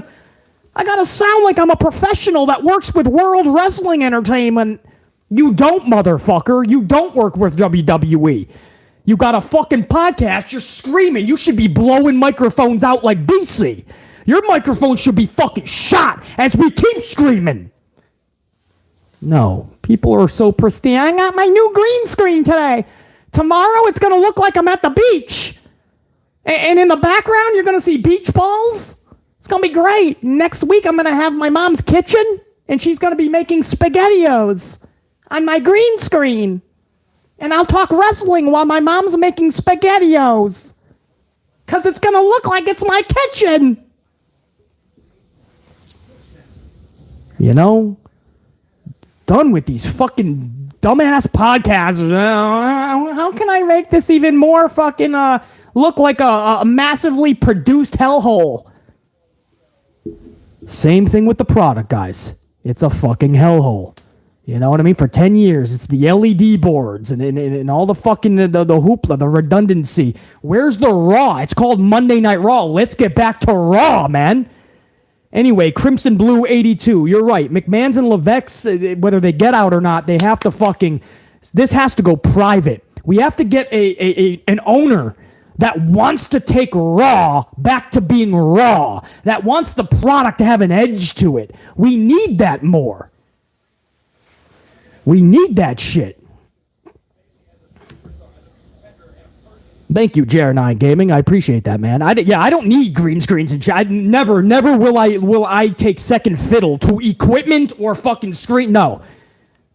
I gotta sound like I'm a professional that works with World Wrestling Entertainment. You don't, motherfucker. You don't work with WWE. You got a fucking podcast. You're screaming. You should be blowing microphones out like BC. Your microphone should be fucking shot as we keep screaming. No, people are so pristine. I got my new green screen today. Tomorrow it's going to look like I'm at the beach. And in the background, you're going to see beach balls. It's going to be great. Next week, I'm going to have my mom's kitchen, and she's going to be making SpaghettiOs on my green screen. And I'll talk wrestling while my mom's making SpaghettiOs. Because it's going to look like it's my kitchen. Done with these fucking dumbass podcasts. How can I make this even more fucking look like a massively produced hellhole? Same thing with the product, guys. It's a fucking hellhole. You know what I mean? For 10 years, it's the LED boards and all the fucking the hoopla, the redundancy. Where's the Raw? It's called Monday Night Raw. Let's get back to Raw, man. Anyway, Crimson Blue 82. You're right. McMahon's and Levesque's, whether they get out or not, they have to fucking... This has to go private. We have to get an owner that wants to take Raw back to being Raw, that wants the product to have an edge to it. We need that more. We need that shit. Thank you, JR9 Gaming. I appreciate that, man. I don't need green screens and shit. Never will I take second fiddle to equipment or fucking screen. No,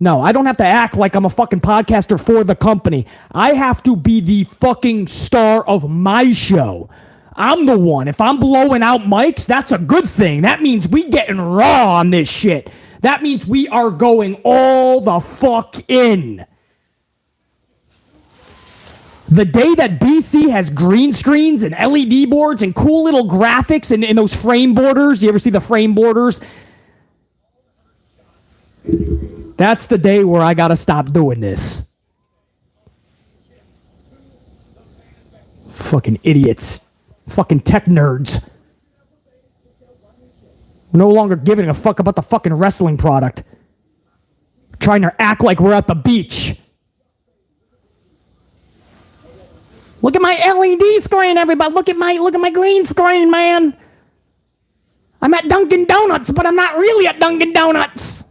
I don't have to act like I'm a fucking podcaster for the company. I have to be the fucking star of my show. I'm the one. If I'm blowing out mics, that's a good thing. That means we getting raw on this shit. That means we are going all the fuck in. The day that BC has green screens and LED boards and cool little graphics and those frame borders, you ever see the frame borders? That's the day where I gotta stop doing this. Fucking idiots. Fucking tech nerds. We're no longer giving a fuck about the fucking wrestling product. Trying to act like we're at the beach. Look at my LED screen, everybody. Look at my green screen, man. I'm at Dunkin' Donuts, but I'm not really at Dunkin' Donuts.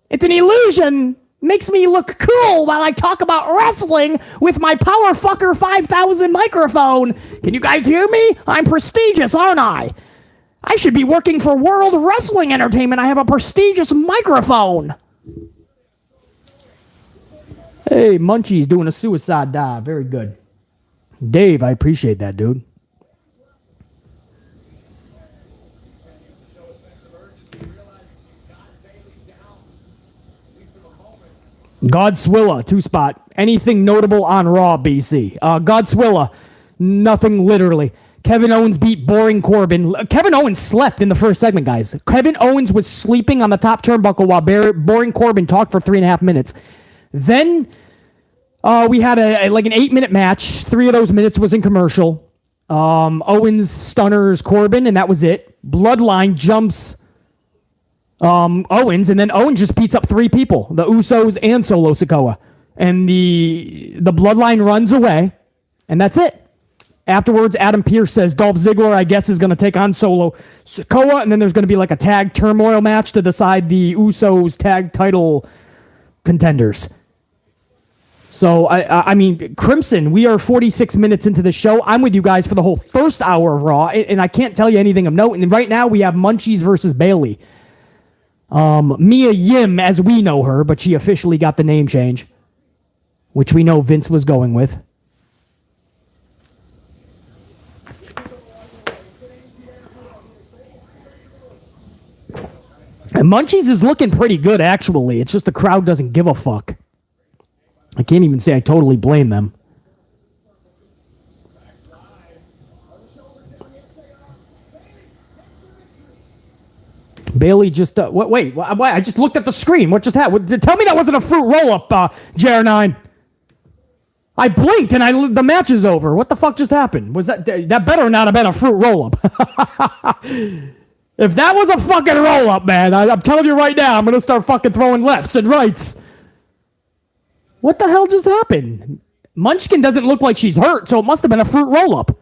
It's an illusion. Makes me look cool while I talk about wrestling with my Powerfucker 5000 microphone. Can you guys hear me? I'm prestigious, aren't I? I should be working for World Wrestling Entertainment. I have a prestigious microphone. Hey, Munchie's doing a suicide dive. Very good. Dave, I appreciate that, dude. Godswilla, 2-spot. Anything notable on Raw, BC? Godswilla, nothing literally. Kevin Owens beat Boring Corbin. Kevin Owens slept in the first segment, guys. Kevin Owens was sleeping on the top turnbuckle while Boring Corbin talked for 3.5 minutes. Then we had an 8-minute match. 3 of those minutes was in commercial. Owens stunners Corbin, and that was it. Bloodline jumps Owens, and then Owens just beats up 3 people, the Usos and Solo Sikoa. And the Bloodline runs away, and that's it. Afterwards, Adam Pearce says Dolph Ziggler, I guess, is going to take on Solo Sikoa, and then there's going to be like a tag turmoil match to decide the Usos tag title contenders. So, I mean, Crimson, we are 46 minutes into the show. I'm with you guys for the whole first hour of Raw, and I can't tell you anything of note. And right now, we have Munchies versus Bayley. Mia Yim, as we know her, but she officially got the name change, which we know Vince was going with. And Munchies is looking pretty good, actually. It's just the crowd doesn't give a fuck. I can't even say I totally blame them. Bailey just wait. I just looked at the screen. What just happened? Tell me that wasn't a fruit roll-up, JR9. I blinked and the match is over. What the fuck just happened? Was that better not have been a fruit roll-up? If that was a fucking roll-up, man, I'm telling you right now, I'm gonna start fucking throwing lefts and rights. What the hell just happened? Munchkin doesn't look like she's hurt, so it must have been a fruit roll-up.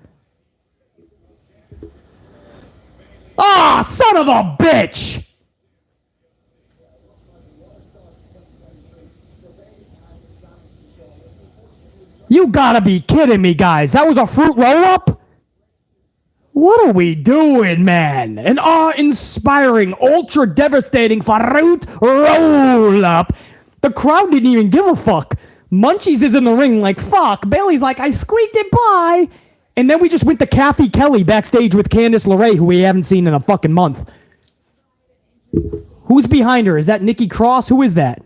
Ah, son of a bitch! You gotta be kidding me, guys. That was a fruit roll-up? What are we doing, man? An awe-inspiring, ultra-devastating fruit roll-up. The crowd didn't even give a fuck. Munchies is in the ring like, fuck. Bailey's like, I squeaked it by. And then we just went to Kathy Kelly backstage with Candice LeRae, who we haven't seen in a fucking month. Who's behind her? Is that Nikki Cross? Who is that?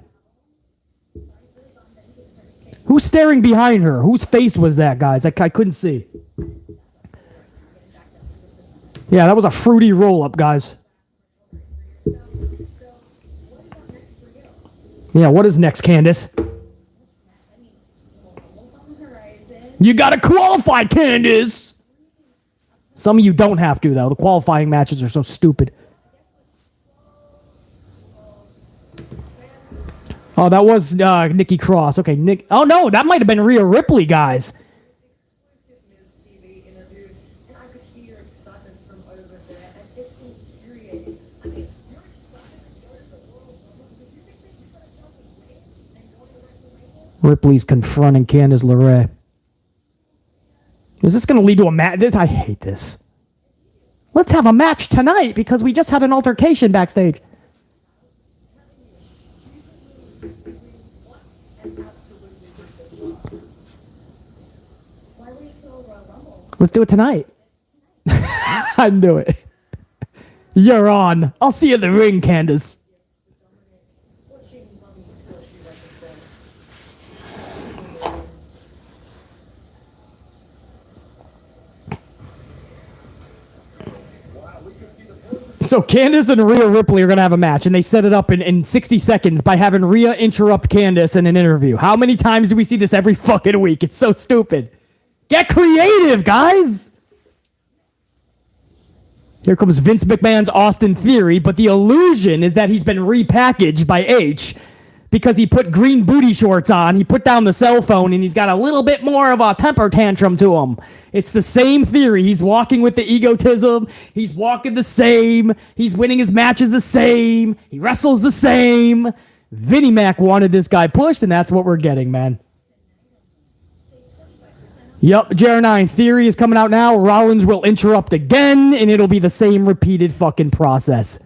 Who's staring behind her? Whose face was that, guys? I couldn't see. Yeah, that was a fruity roll-up, guys. Yeah, what is next, Candice? You gotta qualify, Candice! Some of you don't have to, though. The qualifying matches are so stupid. Oh, that was Nikki Cross. Okay, Nick. Oh, no, that might have been Rhea Ripley, guys. Ripley's confronting Candice LeRae. Is this going to lead to a match? I hate this. Let's have a match tonight because we just had an altercation backstage. Let's do it tonight. I knew it. You're on. I'll see you in the ring, Candice. So Candice and Rhea Ripley are going to have a match, and they set it up in 60 seconds by having Rhea interrupt Candice in an interview. How many times do we see this every fucking week? It's so stupid. Get creative, guys! Here comes Vince McMahon's Austin Theory, but the illusion is that he's been repackaged by H because he put green booty shorts on, he put down the cell phone, and he's got a little bit more of a temper tantrum to him. It's the same theory. He's walking with the egotism. He's walking the same. He's winning his matches the same. He wrestles the same. Vinnie Mac wanted this guy pushed, and that's what we're getting, man. Yep, JR9 Theory is coming out now. Rollins will interrupt again, and it'll be the same repeated fucking process.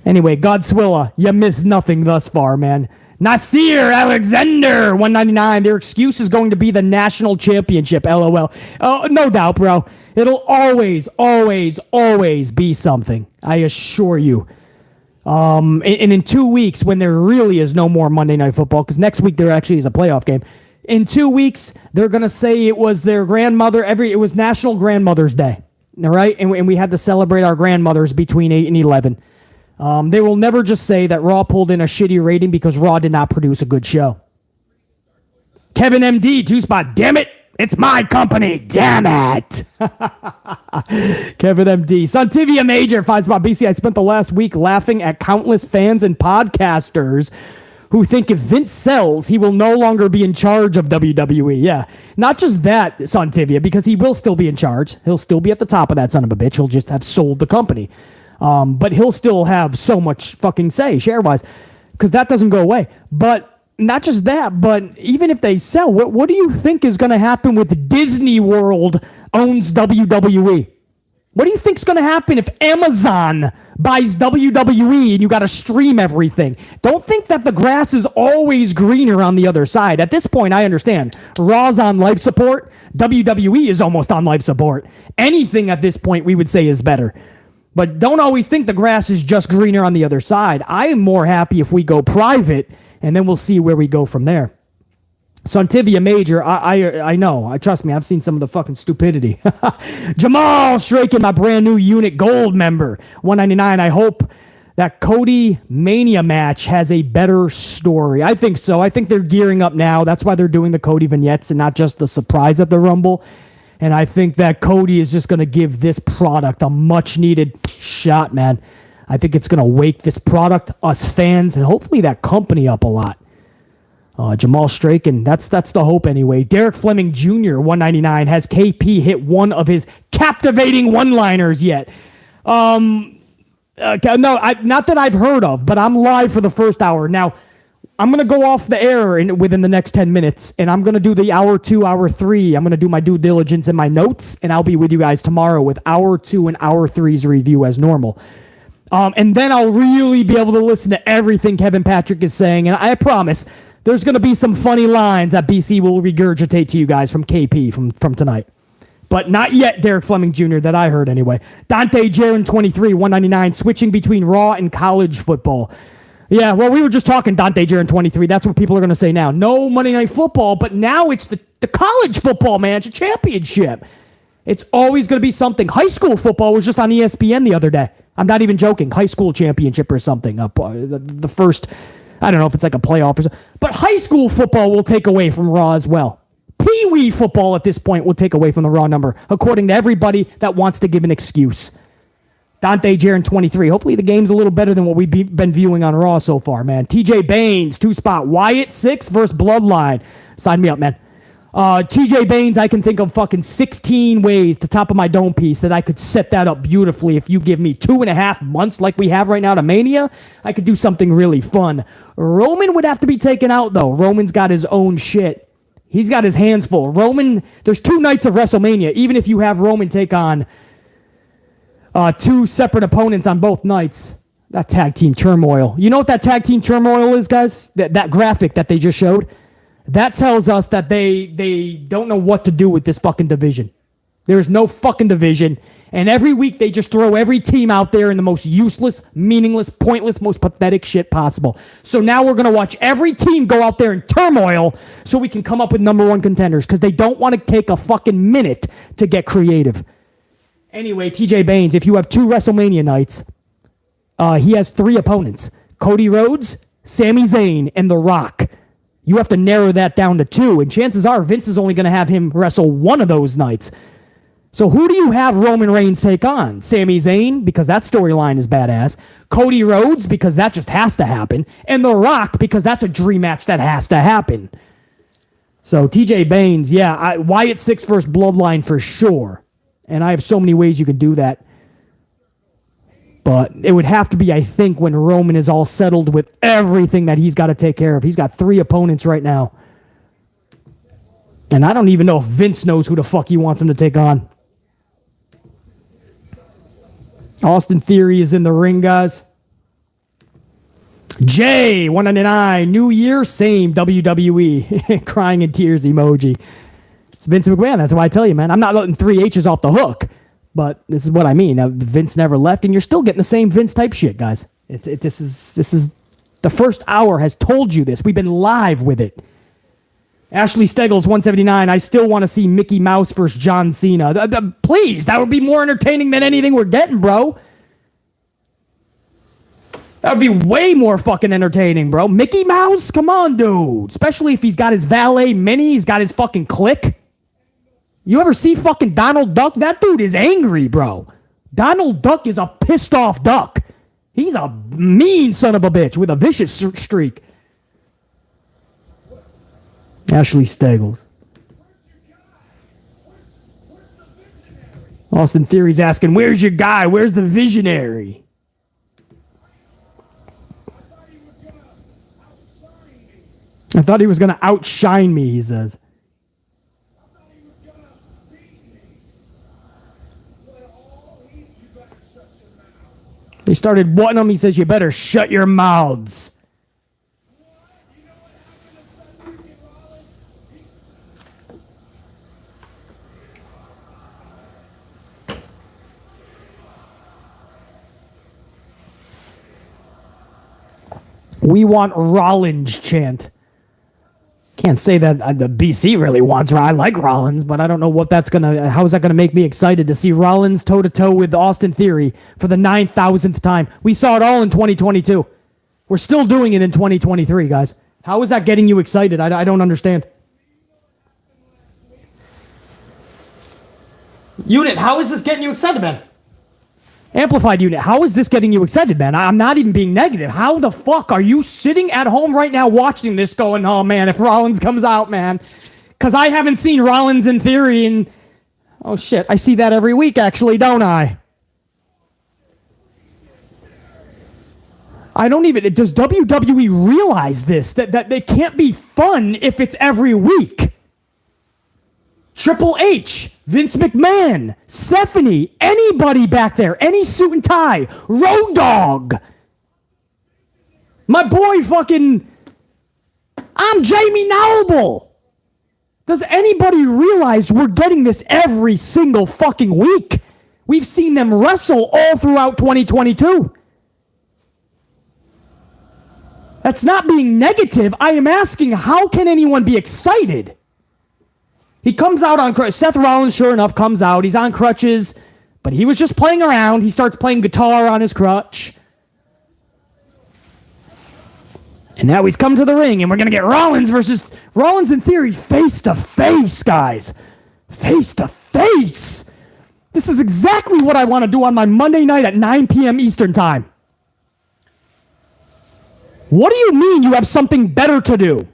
Anyway, Godswilla, you missed nothing thus far, man. Nasir Alexander, 199. Their excuse is going to be the national championship, LOL. Oh, no doubt, bro. It'll always, always, always be something. I assure you. And in 2 weeks, when there really is no more Monday Night Football, because next week there actually is a playoff game. In 2 weeks, they're going to say it was their grandmother. It was National Grandmother's Day. All right? And we had to celebrate our grandmothers between 8 and 11. They will never just say that Raw pulled in a shitty rating because Raw did not produce a good show. Kevin MD, 2-spot. Damn it. It's my company. Damn it. Kevin MD. Santivia Major, 5-spot. BC, I spent the last week laughing at countless fans and podcasters who think if Vince sells, he will no longer be in charge of WWE. Yeah. Not just that, Santivia, because he will still be in charge. He'll still be at the top of that son of a bitch. He'll just have sold the company. But he'll still have so much fucking say, share-wise, because that doesn't go away. But not just that, but even if they sell, what do you think is going to happen with Disney World owns WWE? What do you think's going to happen if Amazon buys WWE and you got to stream everything? Don't think that the grass is always greener on the other side. At this point, I understand. Raw's on life support. WWE is almost on life support. Anything at this point we would say is better. But don't always think the grass is just greener on the other side. I am more happy if we go private, and then we'll see where we go from there. Sontivia Major, I know. Trust me, I've seen some of the fucking stupidity. Jamal Straken, my brand new Unit Gold member, 199. I hope that Cody Mania match has a better story. I think so. I think they're gearing up now. That's why they're doing the Cody vignettes and not just the surprise at the Rumble. And I think that Cody is just going to give this product a much needed shot, man. I think it's going to wake this product, us fans, and hopefully that company up a lot. Jamal Straken, that's the hope anyway. Derek Fleming Jr., 199, has KP hit one of his captivating one-liners yet? No, not that I've heard of, but I'm live for the first hour. Now, I'm going to go off the air within the next 10 minutes, and I'm going to do the hour 2, hour 3. I'm going to do my due diligence and my notes, and I'll be with you guys tomorrow with hour 2 and hour 3's review as normal. And then I'll really be able to listen to everything Kevin Patrick is saying, and I promise there's going to be some funny lines that BC will regurgitate to you guys from KP from tonight. But not yet Derek Fleming Jr. that I heard anyway. Dante Jaron 23, 199, switching between Raw and college football. Yeah, well, we were just talking Dante Jaron 23. That's what people are going to say now. No Monday Night Football, but now it's the college football, man. It's a championship. It's always going to be something. High school football was just on ESPN the other day. I'm not even joking. High school championship or something. The first, I don't know if it's like a playoff or something. But high school football will take away from Raw as well. Pee-wee football at this point will take away from the Raw number, according to everybody that wants to give an excuse. Dante Jaron 23. Hopefully the game's a little better than what we've been viewing on Raw so far, man. TJ Baines, 2-spot. Wyatt 6 versus Bloodline. Sign me up, man. TJ Baines, I can think of fucking 16 ways, the top of my dome piece, that I could set that up beautifully. If you give me 2.5 months like we have right now to Mania, I could do something really fun. Roman would have to be taken out, though. Roman's got his own shit. He's got his hands full. Roman, there's 2 nights of WrestleMania. Even if you have Roman take on 2 separate opponents on both nights, that tag team turmoil. You know what that tag team turmoil is, guys? That graphic that they just showed? That tells us that they don't know what to do with this fucking division. There's no fucking division. And every week they just throw every team out there in the most useless, meaningless, pointless, most pathetic shit possible. So now we're going to watch every team go out there in turmoil so we can come up with number 1 contenders, because they don't want to take a fucking minute to get creative. Anyway, TJ Baines, if you have 2 WrestleMania nights, he has 3 opponents. Cody Rhodes, Sami Zayn, and The Rock. You have to narrow that down to 2, and chances are Vince is only going to have him wrestle one of those nights. So who do you have Roman Reigns take on? Sami Zayn, because that storyline is badass. Cody Rhodes, because that just has to happen. And The Rock, because that's a dream match that has to happen. So TJ Baines, yeah, Wyatt 6 versus Bloodline for sure. And I have so many ways you can do that. But it would have to be, I think, when Roman is all settled with everything that he's got to take care of. He's got 3 opponents right now. And I don't even know if Vince knows who the fuck he wants him to take on. Austin Theory is in the ring, guys. Jay, 199, New Year, same WWE. Crying in tears emoji. It's Vince McMahon. That's why I tell you, man. I'm not letting 3 H's off the hook. But this is what I mean. Now, Vince never left, and you're still getting the same Vince type shit, guys. This is the first hour has told you this. We've been live with it. Ashley Steggles, 179. I still want to see Mickey Mouse versus John Cena. Please, that would be more entertaining than anything we're getting, bro. That would be way more fucking entertaining, bro. Mickey Mouse? Come on, dude. Especially if he's got his valet mini, he's got his fucking click. You ever see fucking Donald Duck? That dude is angry, bro. Donald Duck is a pissed off duck. He's a mean son of a bitch with a vicious streak. Ashley Steggles. Austin Theory's asking, where's your guy? Where's the visionary? I thought he was going to outshine me, he says. They started wanting him. He says, you better shut your mouths. We want Rollins chant. can't say that the BC really wants. I like Rollins, but I don't know what that's gonna. How is that gonna make me excited to see Rollins toe to toe with Austin Theory for the 9,000th time? We saw it all in 2022. We're still doing it in 2023, guys. How is that getting you excited? I don't understand. Unit, how is this getting you excited, man? Amplified unit, how is this getting you excited, man? I'm not even being negative. How the fuck are you sitting at home right now watching this going, oh man, if Rollins comes out, man? Because I haven't seen Rollins in Theory and, oh shit, I see that every week actually, don't I? I don't even, does WWE realize this? That it can't be fun if it's every week. Triple H, Vince McMahon, Stephanie, anybody back there, any suit and tie, Road Dogg. My boy fucking, I'm Jamie Noble. Does anybody realize we're getting this every single fucking week? We've seen them wrestle all throughout 2022. That's not being negative. I am asking, how can anyone be excited? He comes out on crutches. Seth Rollins, sure enough, comes out. He's on crutches, but he was just playing around. He starts playing guitar on his crutch. And now he's come to the ring, and we're going to get Rollins in Theory face to face, guys. Face to face. This is exactly what I want to do on my Monday night at 9 p.m. Eastern time. What do you mean you have something better to do?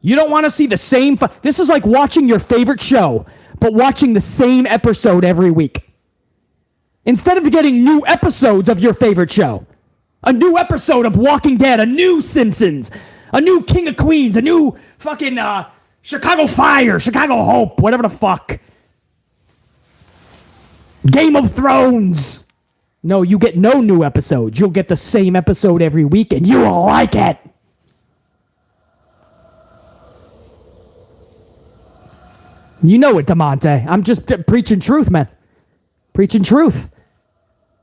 You don't want to see the same... This is like watching your favorite show, but watching the same episode every week. Instead of getting new episodes of your favorite show. A new episode of Walking Dead, a new Simpsons, a new King of Queens, a new fucking Chicago Fire, Chicago Hope, whatever the fuck. Game of Thrones. No, you get no new episodes. You'll get the same episode every week, and you will like it. You know it, DeMonte. I'm just preaching truth, man. Preaching truth.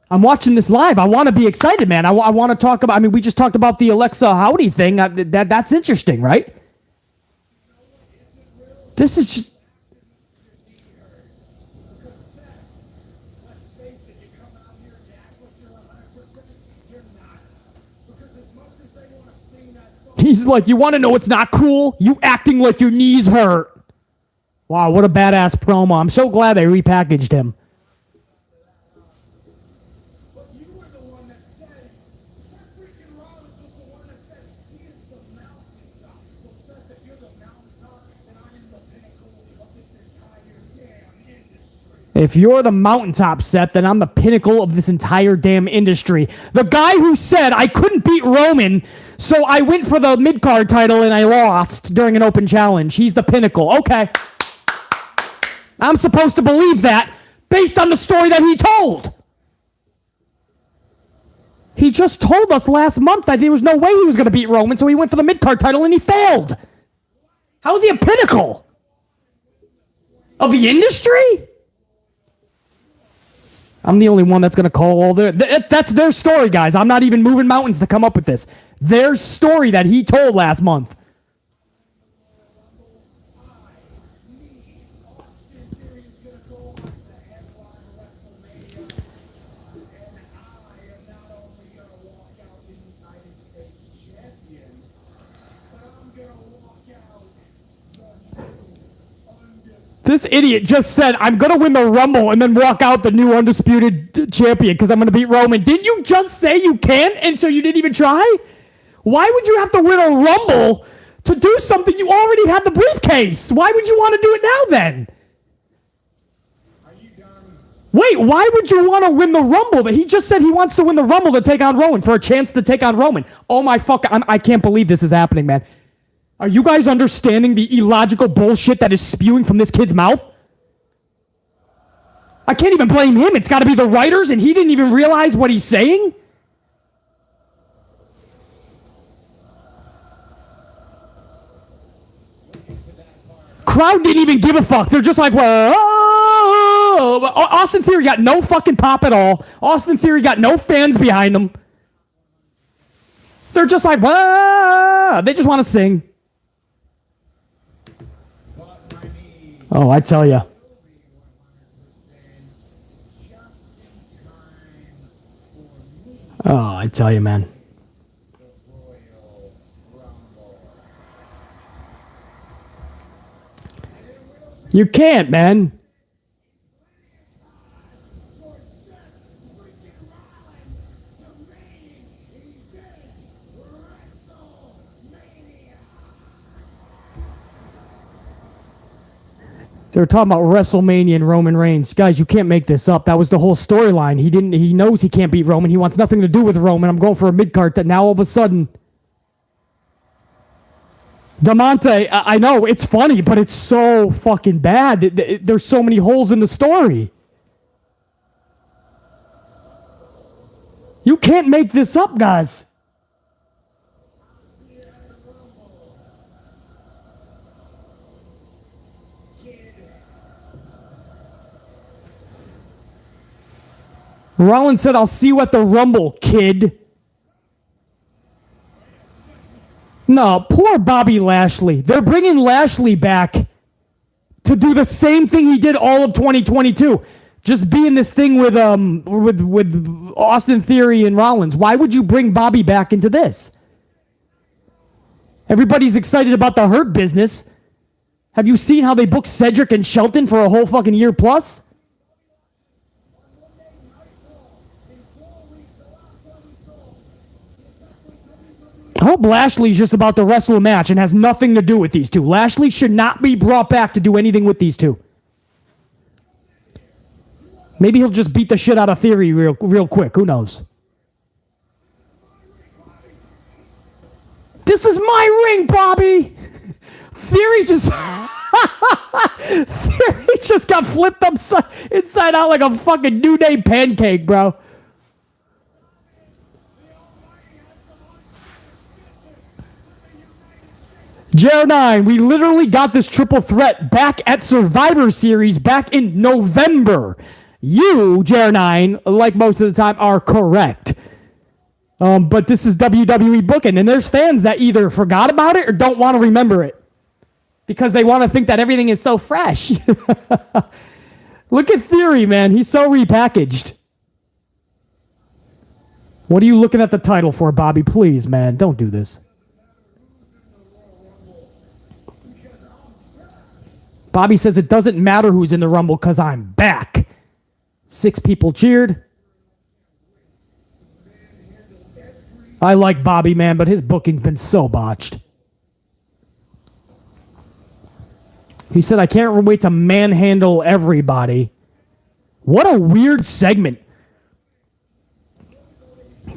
I'm watching this live. I want to be excited, man. I want to talk about... I mean, we just talked about the Alexa Howdy thing. That's interesting, right? This is just... He's like, you want to know what's not cool? You acting like your knees hurt. Wow, what a badass promo. I'm so glad they repackaged him. But you were the one that said, Seth freaking Rollins was the one that said, he is the mountaintop. Well, Seth, if you're the mountaintop, then I am the pinnacle of this entire damn industry. If you're the mountaintop, Seth, then I'm the pinnacle of this entire damn industry. The guy who said I couldn't beat Roman, so I went for the mid-card title and I lost during an open challenge. He's the pinnacle. Okay. I'm supposed to believe that based on the story that he told. He just told us last month that there was no way he was going to beat Roman, so he went for the mid-card title and he failed. How is he a pinnacle? Of the industry? I'm the only one that's going to call all their... That's their story, guys. I'm not even moving mountains to come up with this. Their story that he told last month. This idiot just said, I'm going to win the Rumble and then walk out the new undisputed champion because I'm going to beat Roman. Didn't you just say you can't and so you didn't even try? Why would you have to win a Rumble to do something you already had the briefcase? Why would you want to do it now then? Are you done? Wait, why would you want to win the Rumble? He just said he wants to win the Rumble to take on Roman, for a chance to take on Roman. Oh my fuck, I can't believe this is happening, man. Are you guys understanding the illogical bullshit that is spewing from this kid's mouth? I can't even blame him. It's got to be the writers, and he didn't even realize what he's saying? Crowd didn't even give a fuck. They're just like, well, Austin Theory got no fucking pop at all. Austin Theory got no fans behind him. They're just like, well, they just want to sing. Oh, I tell you. Oh, I tell you, man. You can't, man. They were talking about WrestleMania and Roman Reigns. Guys, you can't make this up. That was the whole storyline. He knows he can't beat Roman. He wants nothing to do with Roman. I'm going for a mid-card that now all of a sudden... Diamante, I know, it's funny, but it's so fucking bad. There's so many holes in the story. You can't make this up, guys. Rollins said, I'll see you at the Rumble, kid. No, poor Bobby Lashley. They're bringing Lashley back to do the same thing he did all of 2022. Just be in this thing with Austin Theory and Rollins. Why would you bring Bobby back into this? Everybody's excited about the Hurt business. Have you seen how they booked Cedric and Shelton for a whole fucking year plus? I hope Lashley's just about to wrestle a match and has nothing to do with these two. Lashley should not be brought back to do anything with these two. Maybe he'll just beat the shit out of Theory real quick. Who knows? This is my ring, Bobby. Theory just Theory just got flipped inside out like a fucking New Day pancake, bro. JR9, we literally got this triple threat back at Survivor Series back in November. You, JR9, like most of the time, are correct. But this is WWE booking, and there's fans that either forgot about it or don't want to remember it because they want to think that everything is so fresh. Look at Theory, man. He's so repackaged. What are you looking at the title for, Bobby? Please, man, don't do this. Bobby says it doesn't matter who's in the Rumble because I'm back. 6 people cheered. I like Bobby, man, but his booking's been so botched. He said, I can't wait to manhandle everybody. What a weird segment.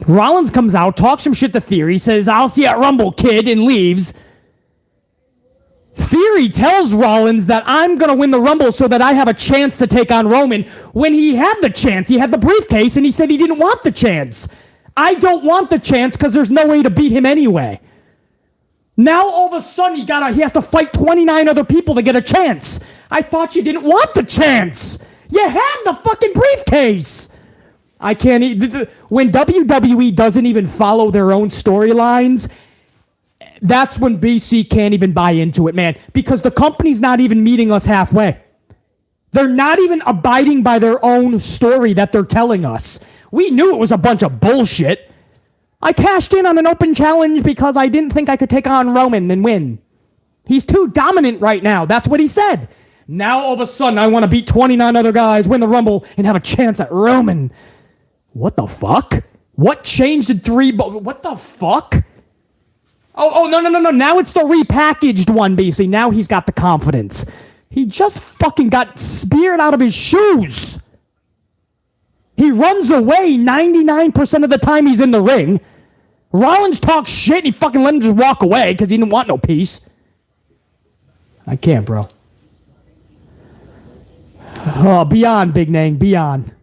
Rollins comes out, talks some shit to Theory, says, I'll see you at Rumble, kid, and leaves. Theory tells Rollins that I'm going to win the Rumble so that I have a chance to take on Roman. When he had the chance, he had the briefcase, and he said he didn't want the chance. I don't want the chance because there's no way to beat him anyway. Now all of a sudden he has to fight 29 other people to get a chance. I thought you didn't want the chance. You had the fucking briefcase. I can't. When WWE doesn't even follow their own storylines, that's when BC can't even buy into it, man, because the company's not even meeting us halfway. They're not even abiding by their own story that they're telling us. We knew it was a bunch of bullshit. I cashed in on an open challenge because I didn't think I could take on Roman and win. He's too dominant right now. That's what he said. Now all of a sudden I want to beat 29 other guys, win the Rumble, and have a chance at Roman. What the fuck? What changed in 3? What the fuck? Oh, no. Now it's the repackaged one, BC. Now he's got the confidence. He just fucking got speared out of his shoes. He runs away 99% of the time he's in the ring. Rollins talks shit and he fucking let him just walk away because he didn't want no peace. I can't, bro. Oh, beyond, Big Nang, beyond.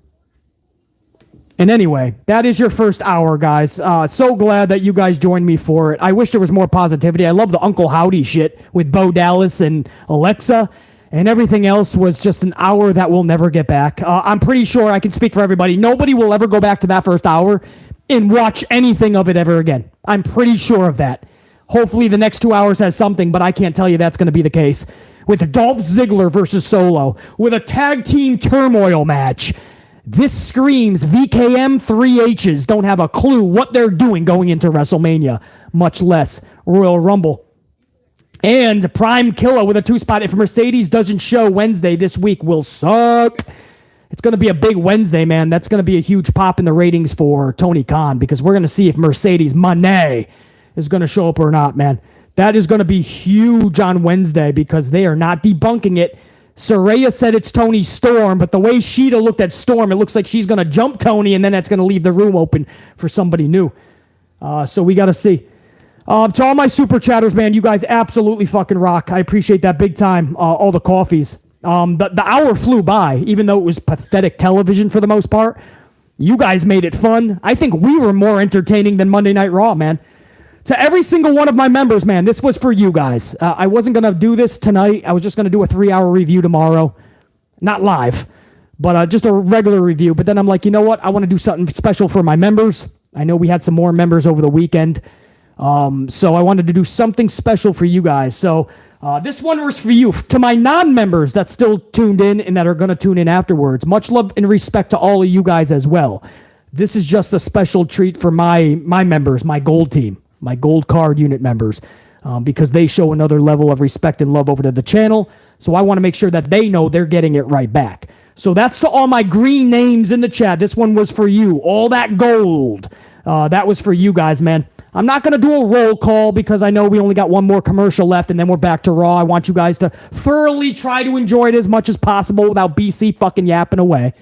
And anyway, that is your first hour, guys. So glad that you guys joined me for it. I wish there was more positivity. I love the Uncle Howdy shit with Bo Dallas and Alexa. And everything else was just an hour that we'll never get back. I'm pretty sure I can speak for everybody. Nobody will ever go back to that first hour and watch anything of it ever again. I'm pretty sure of that. Hopefully the next 2 hours has something, but I can't tell you that's going to be the case. With Dolph Ziggler versus Solo, with a tag team turmoil match. This screams VKM 3Hs don't have a clue what they're doing going into WrestleMania, much less Royal Rumble. And Prime Killer with a 2-spot. If Mercedes doesn't show Wednesday this week, will suck. It's going to be a big Wednesday, man. That's going to be a huge pop in the ratings for Tony Khan because we're going to see if Mercedes Moné is going to show up or not, man. That is going to be huge on Wednesday because they are not debunking it. Saraya said it's Tony Storm, but the way Sheeta looked at Storm, it looks like she's going to jump Tony, and then that's going to leave the room open for somebody new. So we got to see. To all my super chatters, man, you guys absolutely fucking rock. I appreciate that big time. All the coffees. The hour flew by, even though it was pathetic television for the most part. You guys made it fun. I think we were more entertaining than Monday Night Raw, man. To every single one of my members, man, this was for you guys. I wasn't going to do this tonight. I was just going to do a 3-hour review tomorrow. Not live, but just a regular review. But then I'm like, you know what? I want to do something special for my members. I know we had some more members over the weekend. So I wanted to do something special for you guys. So this one was for you. To my non-members that still tuned in and that are going to tune in afterwards, much love and respect to all of you guys as well. This is just a special treat for my members, my gold team. My gold card unit members, because they show another level of respect and love over to the channel. So I want to make sure that they know they're getting it right back. So that's to all my green names in the chat. This one was for you. All that gold. That was for you guys, man. I'm not going to do a roll call because I know we only got one more commercial left and then we're back to Raw. I want you guys to thoroughly try to enjoy it as much as possible without BC fucking yapping away.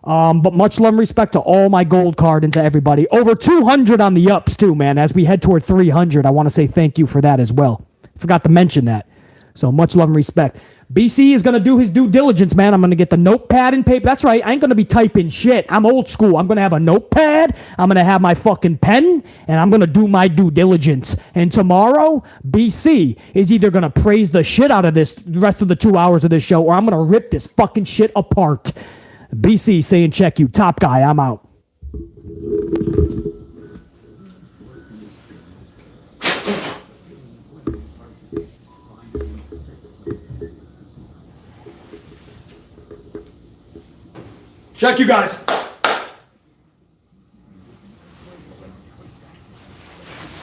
But much love and respect to all my gold card and to everybody. Over 200 on the ups too, man. As we head toward 300, I want to say thank you for that as well. Forgot to mention that. So much love and respect. BC is going to do his due diligence, man. I'm going to get the notepad and paper. That's right. I ain't going to be typing shit. I'm old school. I'm going to have a notepad. I'm going to have my fucking pen, and I'm going to do my due diligence. And tomorrow, BC is either going to praise the shit out of this the rest of the 2 hours of this show, or I'm going to rip this fucking shit apart. BC saying check you. Top guy. I'm out. Check you guys.